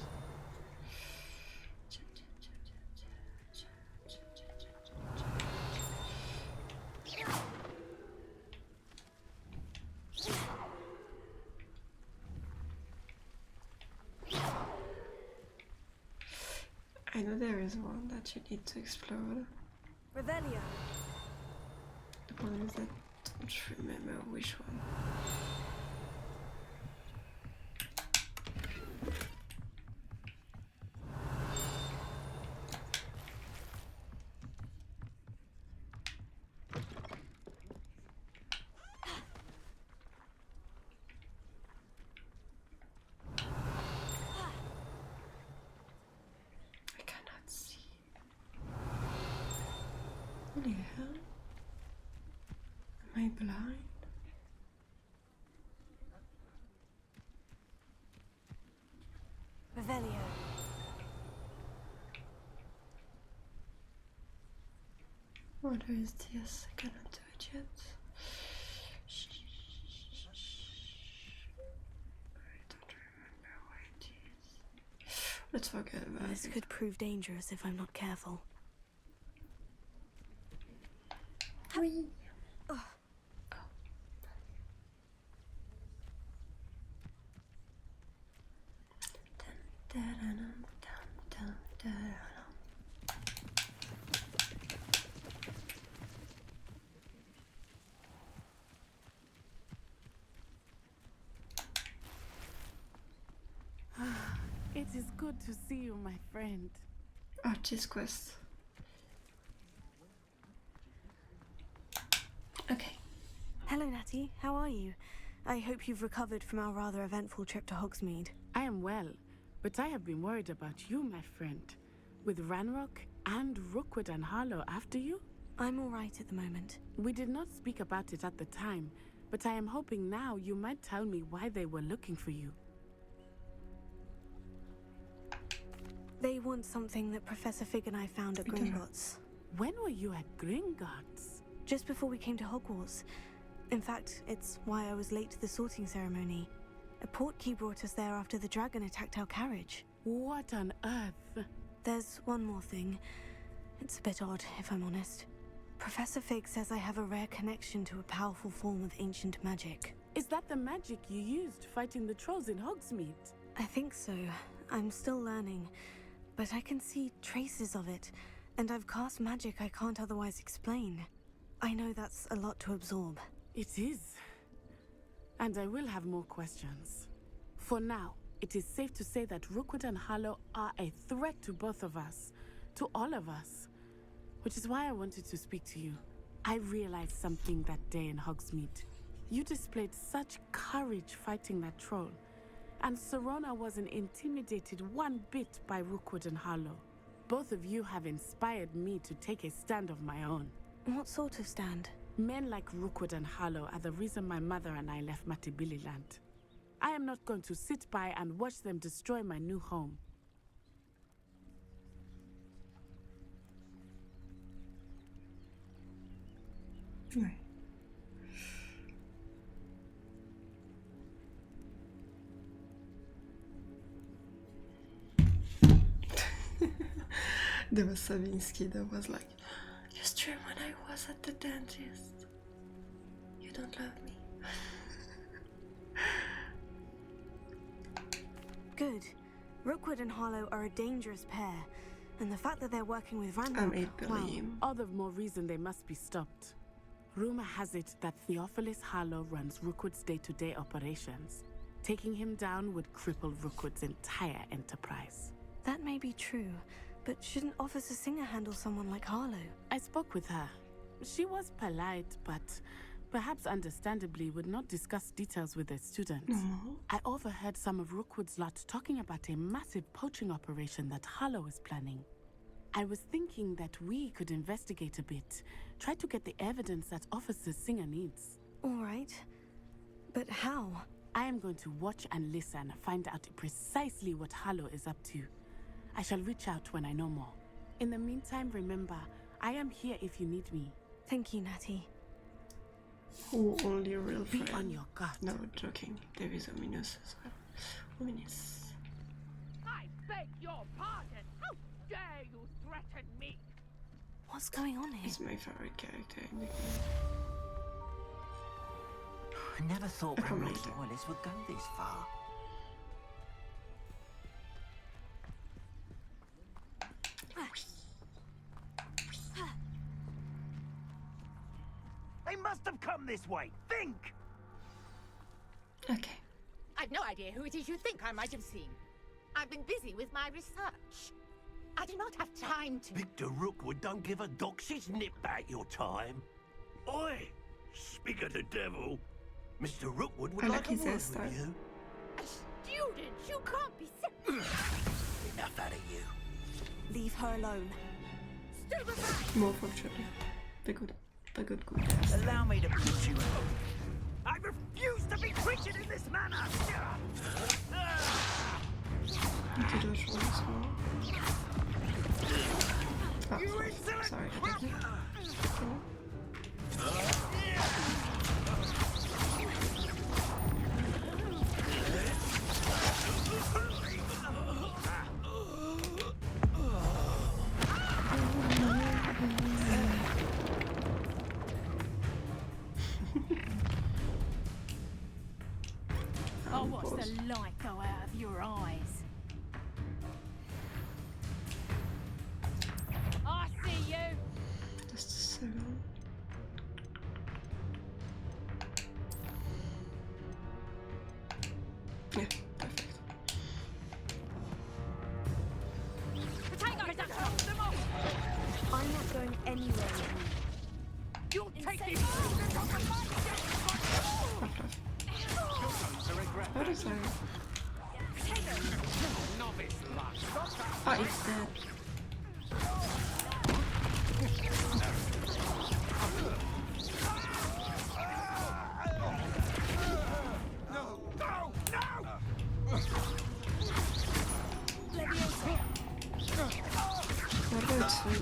S1: know there is one that you need to explode.
S11: Revelio.
S1: The problem is that I don't remember which one. I cannot see. What the hell? Am I blind?
S11: Revelio.
S1: What is this? I cannot do it yet. I don't remember where it is. Let's forget about
S14: This
S1: it.
S14: could prove dangerous if I'm not careful.
S1: Whee!
S11: Oh.
S2: It is good to see you, my friend.
S1: Artist quest. Okay.
S14: Hello, Natty. How are you? I hope you've recovered from our rather eventful trip to Hogsmeade.
S2: I am well, but I have been worried about you, my friend. With Ranrock and Rookwood and Harlow after you?
S14: I'm all right at the moment.
S2: We did not speak about it at the time, but I am hoping now you might tell me why they were looking for you.
S14: They want something that Professor Fig and I found at Gringotts.
S2: When were you at Gringotts?
S14: Just before we came to Hogwarts. In fact, it's why I was late to the sorting ceremony. A portkey brought us there after the dragon attacked our carriage.
S2: What on earth?
S14: There's one more thing. It's a bit odd, if I'm honest. Professor Fig says I have a rare connection to a powerful form of ancient magic.
S2: Is that the magic you used fighting the trolls in Hogsmeade?
S14: I think so. I'm still learning, but I can see traces of it, and I've cast magic I can't otherwise explain. I know that's a lot to absorb.
S2: It is. And I will have more questions. For now, it is safe to say that Rookwood and Harlow are a threat to both of us, to all of us. Which is why I wanted to speak to you. I realized something that day in Hogsmeade. You displayed such courage fighting that troll, and Serona wasn't intimidated one bit by Rookwood and Harlow. Both of you have inspired me to take a stand of my own.
S14: What sort of stand?
S2: Men like Rookwood and Harlow are the reason my mother and I left Matibililand. I am not going to sit by and watch them destroy my new home.
S1: Right. There was Savinsky that was like, you stream when I was at the dentist. You don't love me.
S14: Good. Rookwood and Harlow are a dangerous pair, and the fact that they're working with Ranrock,
S2: All the more reason they must be stopped. Rumor has it that Theophilus Harlow runs Rookwood's day-to-day operations. Taking him down would cripple Rookwood's entire enterprise.
S14: That may be true, but shouldn't Officer Singer handle someone like Harlow?
S2: I spoke with her. She was polite, but perhaps understandably would not discuss details with the students. I overheard some of Rookwood's lot talking about a massive poaching operation that Harlow is planning. I was thinking that we could investigate a bit, try to get the evidence that Officer Singer needs.
S14: All right. But how?
S2: I am going to watch and listen, find out precisely what Harlow is up to. I shall reach out when I know more. In the meantime, remember, I am here if you need me.
S14: Thank you, Natty.
S1: Who only a real friend?
S2: Be on your guard.
S1: No, joking. There is Ominous as well. Ominous.
S13: I beg your pardon. How dare you threaten me?
S14: What's going on here?
S1: He's my favorite character in the game.
S4: I never thought Ranrock's loyalists would go this far.
S18: this way. Think!
S1: Okay.
S13: I've no idea who it is you think I might have seen. I've been busy with my research. I do not have time to...
S18: Victor Rookwood don't give a doxy's nip back your time. Oi! Speak of the devil. Mr. Rookwood would like a word with you.
S13: A student? You can't be serious.
S18: Enough out of you.
S14: Leave her alone.
S1: More fortunately. The good.
S18: Allow me to put you out. I refuse to be treated in this manner!
S1: Need to do it once more. Oh, sorry.
S13: I'll watch the light go out of your eyes. I see you.
S1: Just so. Yeah, perfect.
S14: I'm not going anywhere.
S13: You'll take these.
S1: How does I? Oh, it's dead. What about you?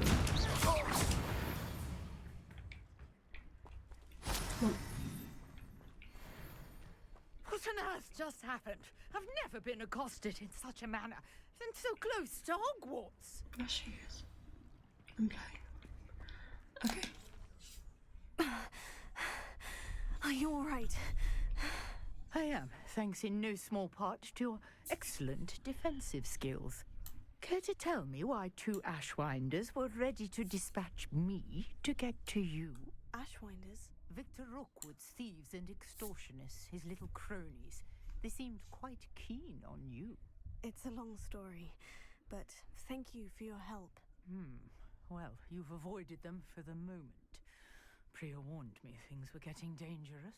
S13: What on earth just happened? I've never been accosted in such a manner, and so close to Hogwarts.
S1: There she is. I'm playing. Okay.
S14: Are you all right?
S13: I am, thanks in no small part to your excellent defensive skills. Care to tell me why two Ashwinders were ready to dispatch me to get to you?
S14: Ashwinders?
S13: Victor Rookwood's thieves and extortionists, his little cronies. They seemed quite keen on you.
S14: It's a long story, but thank you for your help.
S13: Well, you've avoided them for the moment. Priya warned me things were getting dangerous.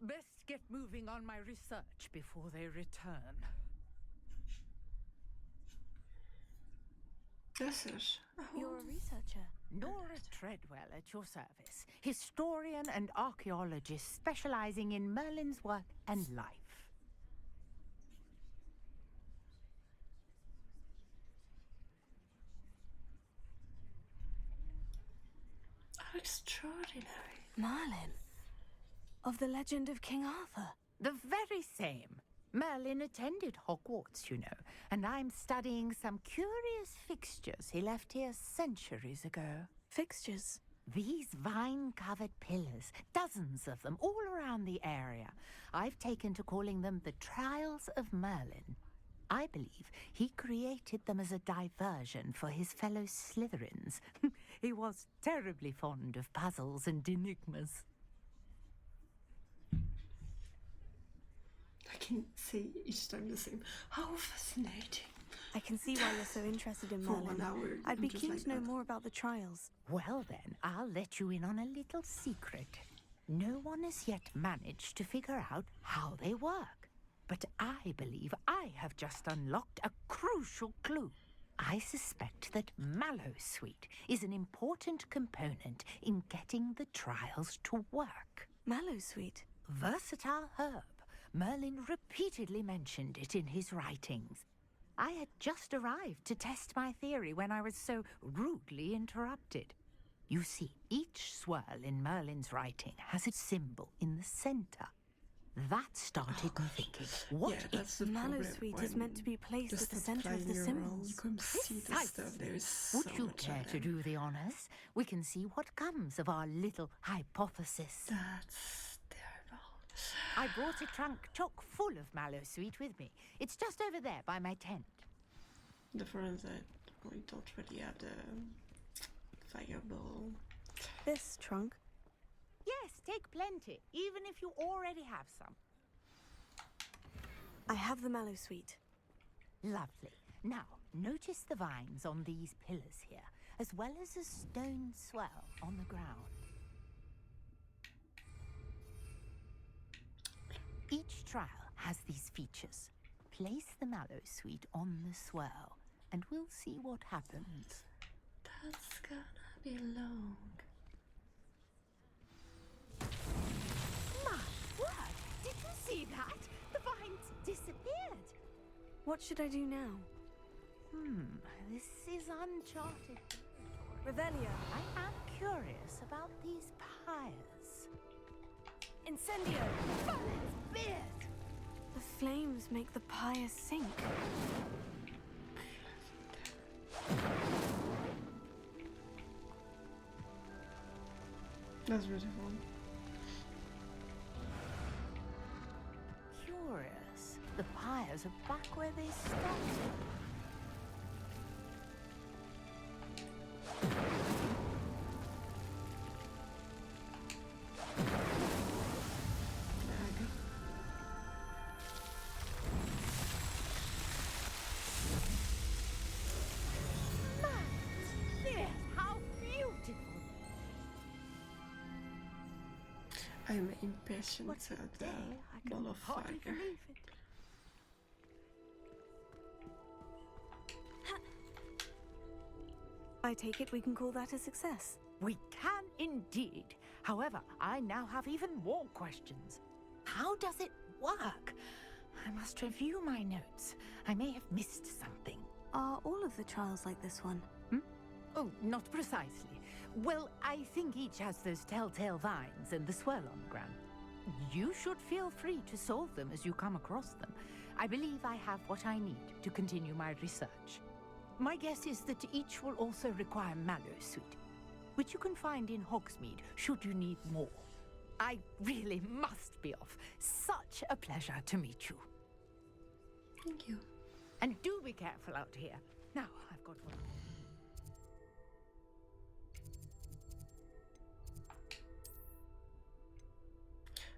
S13: Best get moving on my research before they return.
S1: This is.
S14: You're a researcher.
S13: Nora Treadwell at your service. Historian and archaeologist specializing in Merlin's work and life.
S1: How extraordinary.
S14: Merlin. Of the legend of King Arthur.
S13: The very same. Merlin attended Hogwarts, you know, and I'm studying some curious fixtures he left here centuries ago.
S14: Fixtures?
S13: These vine-covered pillars, dozens of them, all around the area. I've taken to calling them the Trials of Merlin. I believe he created them as a diversion for his fellow Slytherins. He was terribly fond of puzzles and enigmas.
S1: I can see each time the same. How fascinating.
S14: I can see why you're so interested in
S1: For
S14: Merlin.
S1: 1 hour,
S14: I'd be
S1: I'm just
S14: keen
S1: like
S14: to know
S1: that.
S14: more about the trials.
S13: Well then, I'll let you in on a little secret. No one has yet managed to figure out how they work. But I believe I have just unlocked a crucial clue. I suspect that Mallowsweet is an important component in getting the trials to work.
S14: Mallowsweet?
S13: Versatile herb. Merlin repeatedly mentioned it in his writings. I had just arrived to test my theory when I was so rudely interrupted. You see, each swirl in Merlin's writing has a symbol in the center. That started me thinking, what
S1: that's
S13: if
S1: the problem
S14: Mallowsweet is meant to be placed at the center of the symbols?
S1: You can see the stuff. There is so
S13: Would you
S1: much
S13: care to do the honors? We can see what comes of our little hypothesis.
S1: That's terrible.
S13: I brought a trunk chock full of Mallowsweet with me. It's just over there by my tent.
S1: The friends that we don't really have the fireball.
S14: This trunk?
S13: Yes, Take plenty, even if you already have some.
S14: I have the mallow sweet.
S13: Lovely. Now, notice the vines on these pillars here, as well as a stone swell on the ground. Each trial has these features. Place the mallow sweet on the swell, and we'll see what happens.
S1: That's gonna be long.
S13: My word! Did you see that? The vines disappeared.
S14: What should I do now?
S13: This is uncharted.
S14: Revelio.
S13: I am curious about these pyres.
S14: Incendio.
S13: Fires, beard!
S14: The flames make the pyre sink.
S1: That's beautiful.
S13: Curious. The pyres are back where they started.
S1: I'm impatient at the ball of fire.
S14: I take it we can call that a success.
S13: We can indeed. However, I now have even more questions. How does it work? I must review my notes. I may have missed something.
S14: Are all of the trials like this one?
S13: Oh, not precisely. Well, I think each has those telltale vines and the swirl on the ground. You should feel free to solve them as you come across them. I believe I have what I need to continue my research. My guess is that each will also require mallow sweet, which you can find in Hogsmeade should you need more. I really must be off. Such a pleasure to meet you.
S1: Thank you.
S13: And do be careful out here. Now, I've got one.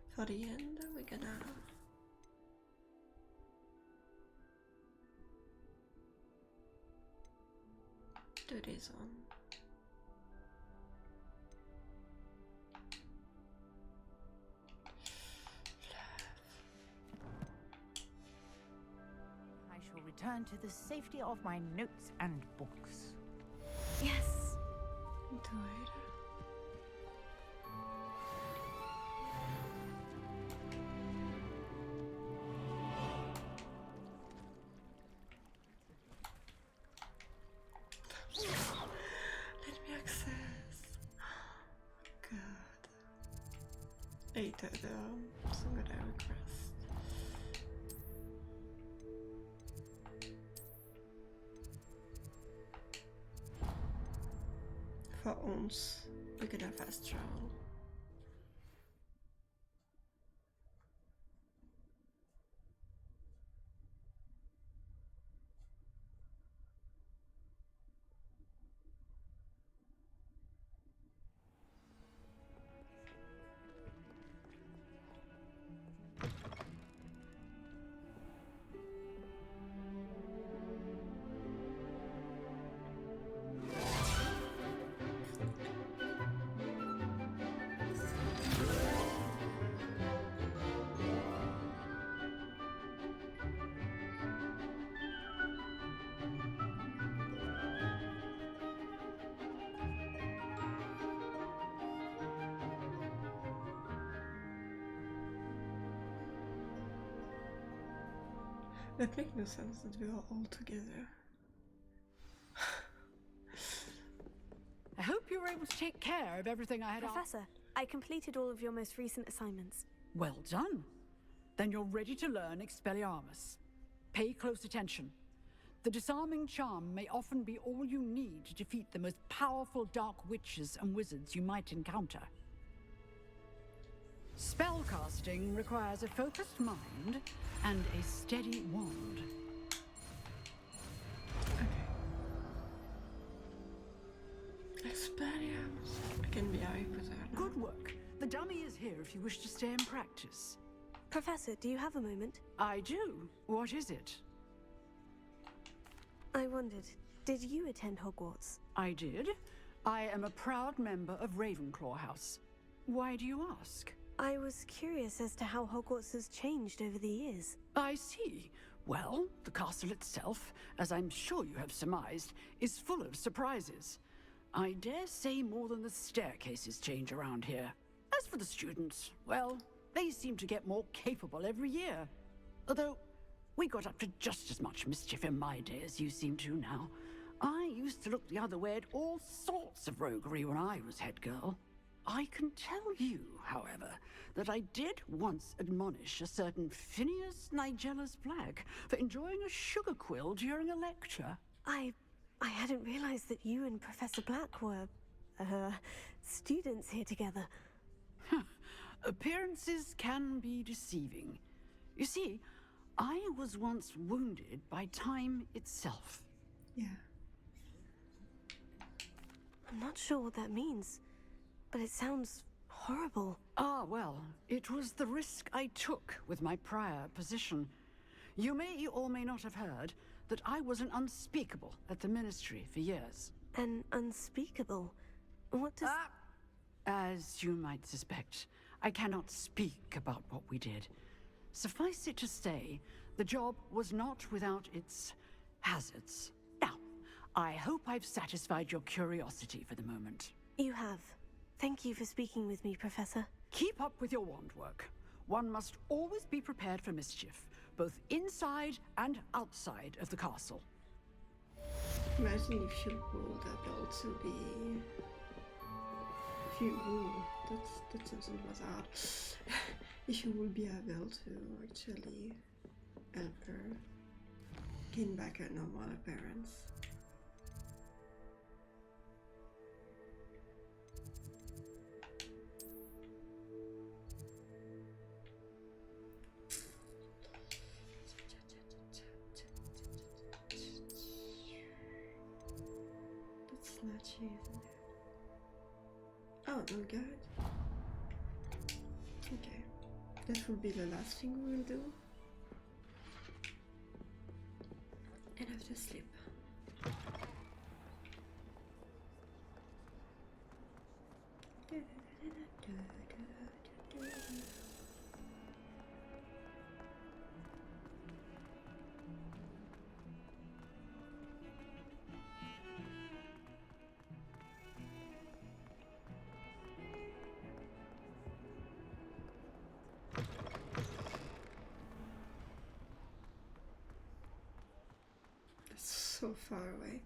S1: For the end, we're gonna do this one.
S13: I shall return to the safety of my notes and books.
S14: Yes.
S1: Do it. Let me access. God. Later though, so good I request. For ons, we could have fast travel. That makes no sense that we are all together.
S19: I hope you were able to take care of everything I had asked.
S14: Professor, I completed all of your most recent assignments.
S19: Well done. Then you're ready to learn Expelliarmus. Pay close attention. The disarming charm may often be all you need to defeat the most powerful dark witches and wizards you might encounter. Spellcasting requires a focused mind and a steady wand.
S1: Experience. I can be hyper.
S19: Good work. The dummy is here if you wish to stay and practice.
S14: Professor, do you have a moment?
S19: I do. What is it?
S14: I wondered, did you attend Hogwarts?
S19: I did. I am a proud member of Ravenclaw House. Why do you ask?
S14: I was curious as to how Hogwarts has changed over the years.
S19: I see. Well, the castle itself, as I'm sure you have surmised, is full of surprises. I dare say more than the staircases change around here. As for the students, well, they seem to get more capable every year. Although, we got up to just as much mischief in my day as you seem to now. I used to look the other way at all sorts of roguery when I was head girl. I can tell you, however, that I did once admonish a certain Phineas Nigellus Black for enjoying a sugar quill during a lecture.
S14: I hadn't realized that you and Professor Black were, students here together.
S19: Appearances can be deceiving. You see, I was once wounded by time itself.
S1: Yeah.
S14: I'm not sure what that means, but it sounds horrible.
S19: Ah, well, it was the risk I took with my prior position. You may or may not have heard that I was an unspeakable at the Ministry for years.
S14: An unspeakable? What does...
S19: As you might suspect, I cannot speak about what we did. Suffice it to say, the job was not without its hazards. Now, I hope I've satisfied your curiosity for the moment.
S14: You have. Thank you for speaking with me, Professor.
S19: Keep up with your wand work. One must always be prepared for mischief, both inside and outside of the castle.
S1: Imagine if you would able to be... If you... Ooh, that sentence was hard. If you would be able to actually help her gain back her normal appearance. That's snatchy, isn't it? Oh, no good. Okay, that will be the last thing we will do. And after sleep. So far away.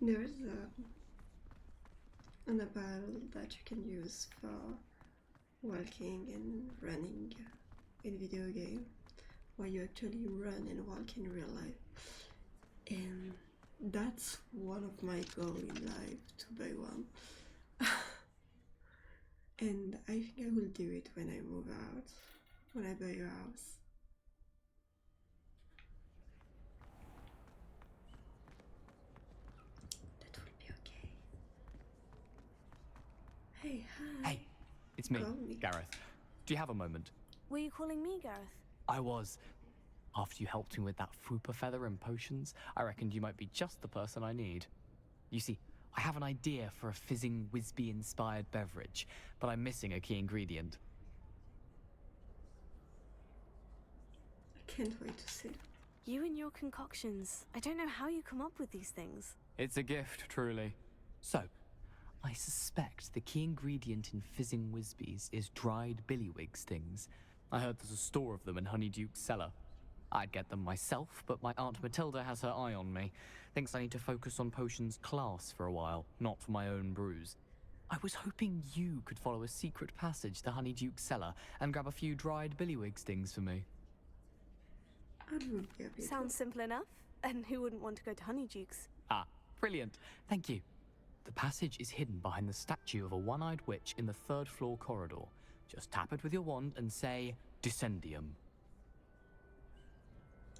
S1: There's an apparel that you can use for walking and running in video game, where you actually run and walk in real life. And that's one of my goals in life, to buy one. And I think I will do it when I move out, when I buy a house. Hey, hi.
S15: Hey, it's me,
S1: Call me.
S15: Gareth. Do you have a moment?
S14: Were you calling me, Gareth?
S15: I was. After you helped me with that fupa feather and potions, I reckoned you might be just the person I need. You see, I have an idea for a fizzing Whizbee-inspired beverage, but I'm missing a key ingredient.
S1: I can't wait to see.
S14: You and your concoctions. I don't know how you come up with these things.
S15: It's a gift, truly. So, I suspect the key ingredient in fizzing Whizbees is dried billywig stings. I heard there's a store of them in Honeyduke's cellar. I'd get them myself, but my Aunt Matilda has her eye on me. Thinks I need to focus on potions class for a while, not for my own brews. I was hoping you could follow a secret passage to Honeyduke's cellar and grab a few dried billywig stings for me.
S14: Sounds simple enough. And who wouldn't want to go to Honeyduke's?
S15: Ah, brilliant. Thank you. The passage is hidden behind the statue of a one-eyed witch in the 3rd floor corridor. Just tap it with your wand and say, Descendium.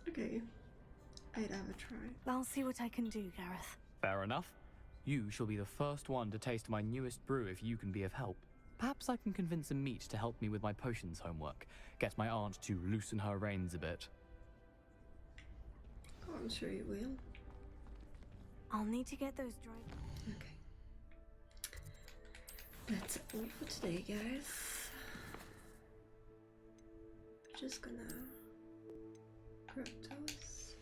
S1: Okay. I'd have a try.
S14: I'll see what I can do, Gareth.
S15: Fair enough. You shall be the first one to taste my newest brew if you can be of help. Perhaps I can convince a meat to help me with my potions homework. Get my aunt to loosen her reins a bit.
S1: Oh, I'm sure you will.
S14: I'll need to get those dried.
S1: Okay. That's all for today, guys. Just gonna grab those.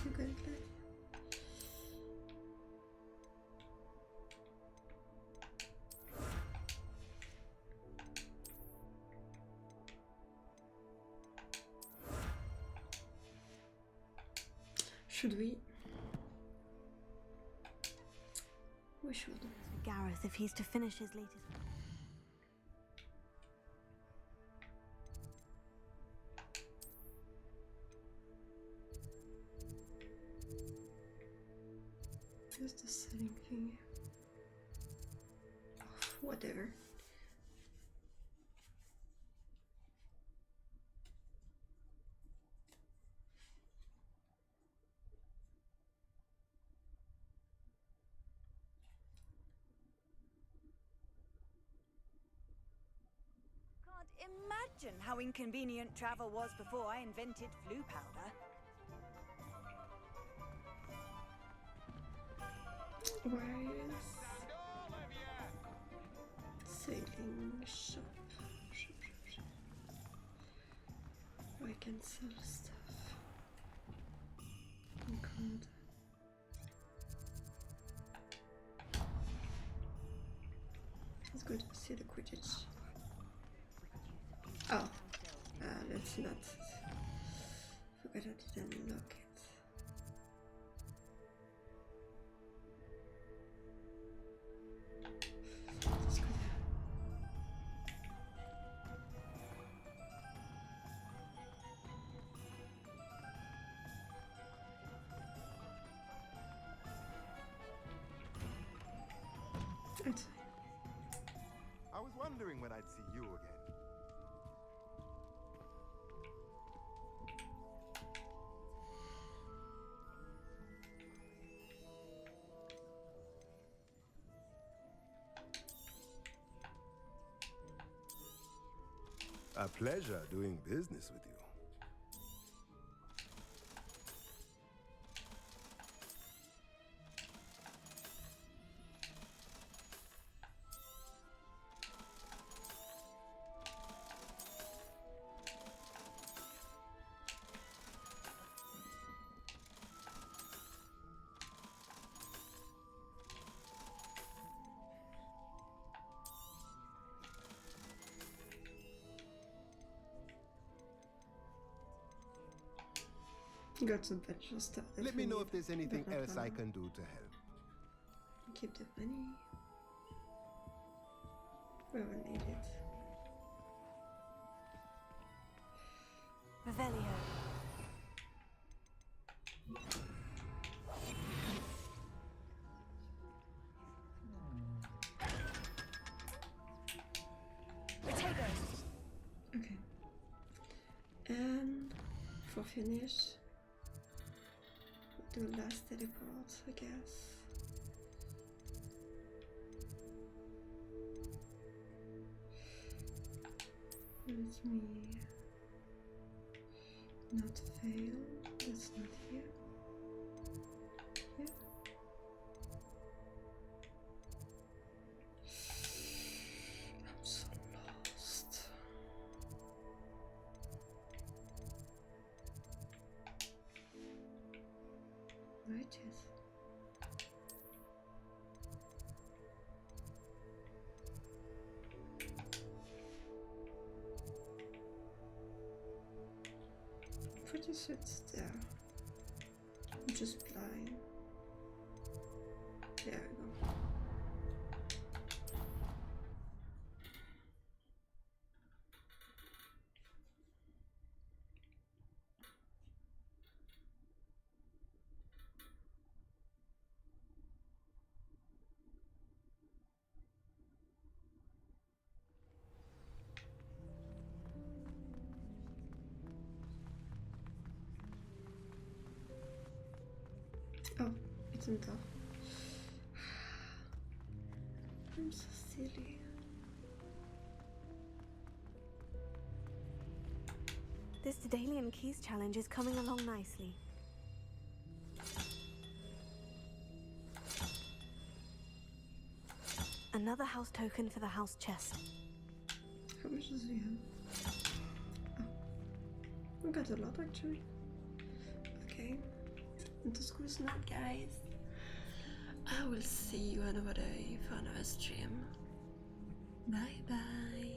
S1: You got it, lad? Should we? We should.
S14: Gareth, if he's to finish his latest.
S1: Here's the setting thing. Oh, whatever.
S11: Imagine how inconvenient travel was before I invented flu powder.
S1: Where's sailing shop? Where I can sell stuff. Gold. Let's go to see the Quidditch. Oh, let's not. Forgot I didn't unlock it. Let's go there. It's fine.
S20: I was wondering when I'd see you again. A pleasure doing business with you.
S1: Got some petrol stuff.
S20: Let me know if there's anything else I can do to help.
S1: Keep the money. We don't need it.
S14: Revelio.
S11: Potatoes.
S1: Okay. And for finish, we'll do last teleport, I guess. Let me not fail. That's not here. Here. I'm so lost. pretty sure it's there. I'm just blind. There we go. Oh, it's in there. I'm so silly.
S14: This Daedalian Keys challenge is coming along nicely. Another house token for the house chest.
S1: How much does he have? Oh, we got a lot actually. Okay. And the school's not, guys. I will see you another day for another stream. Bye bye.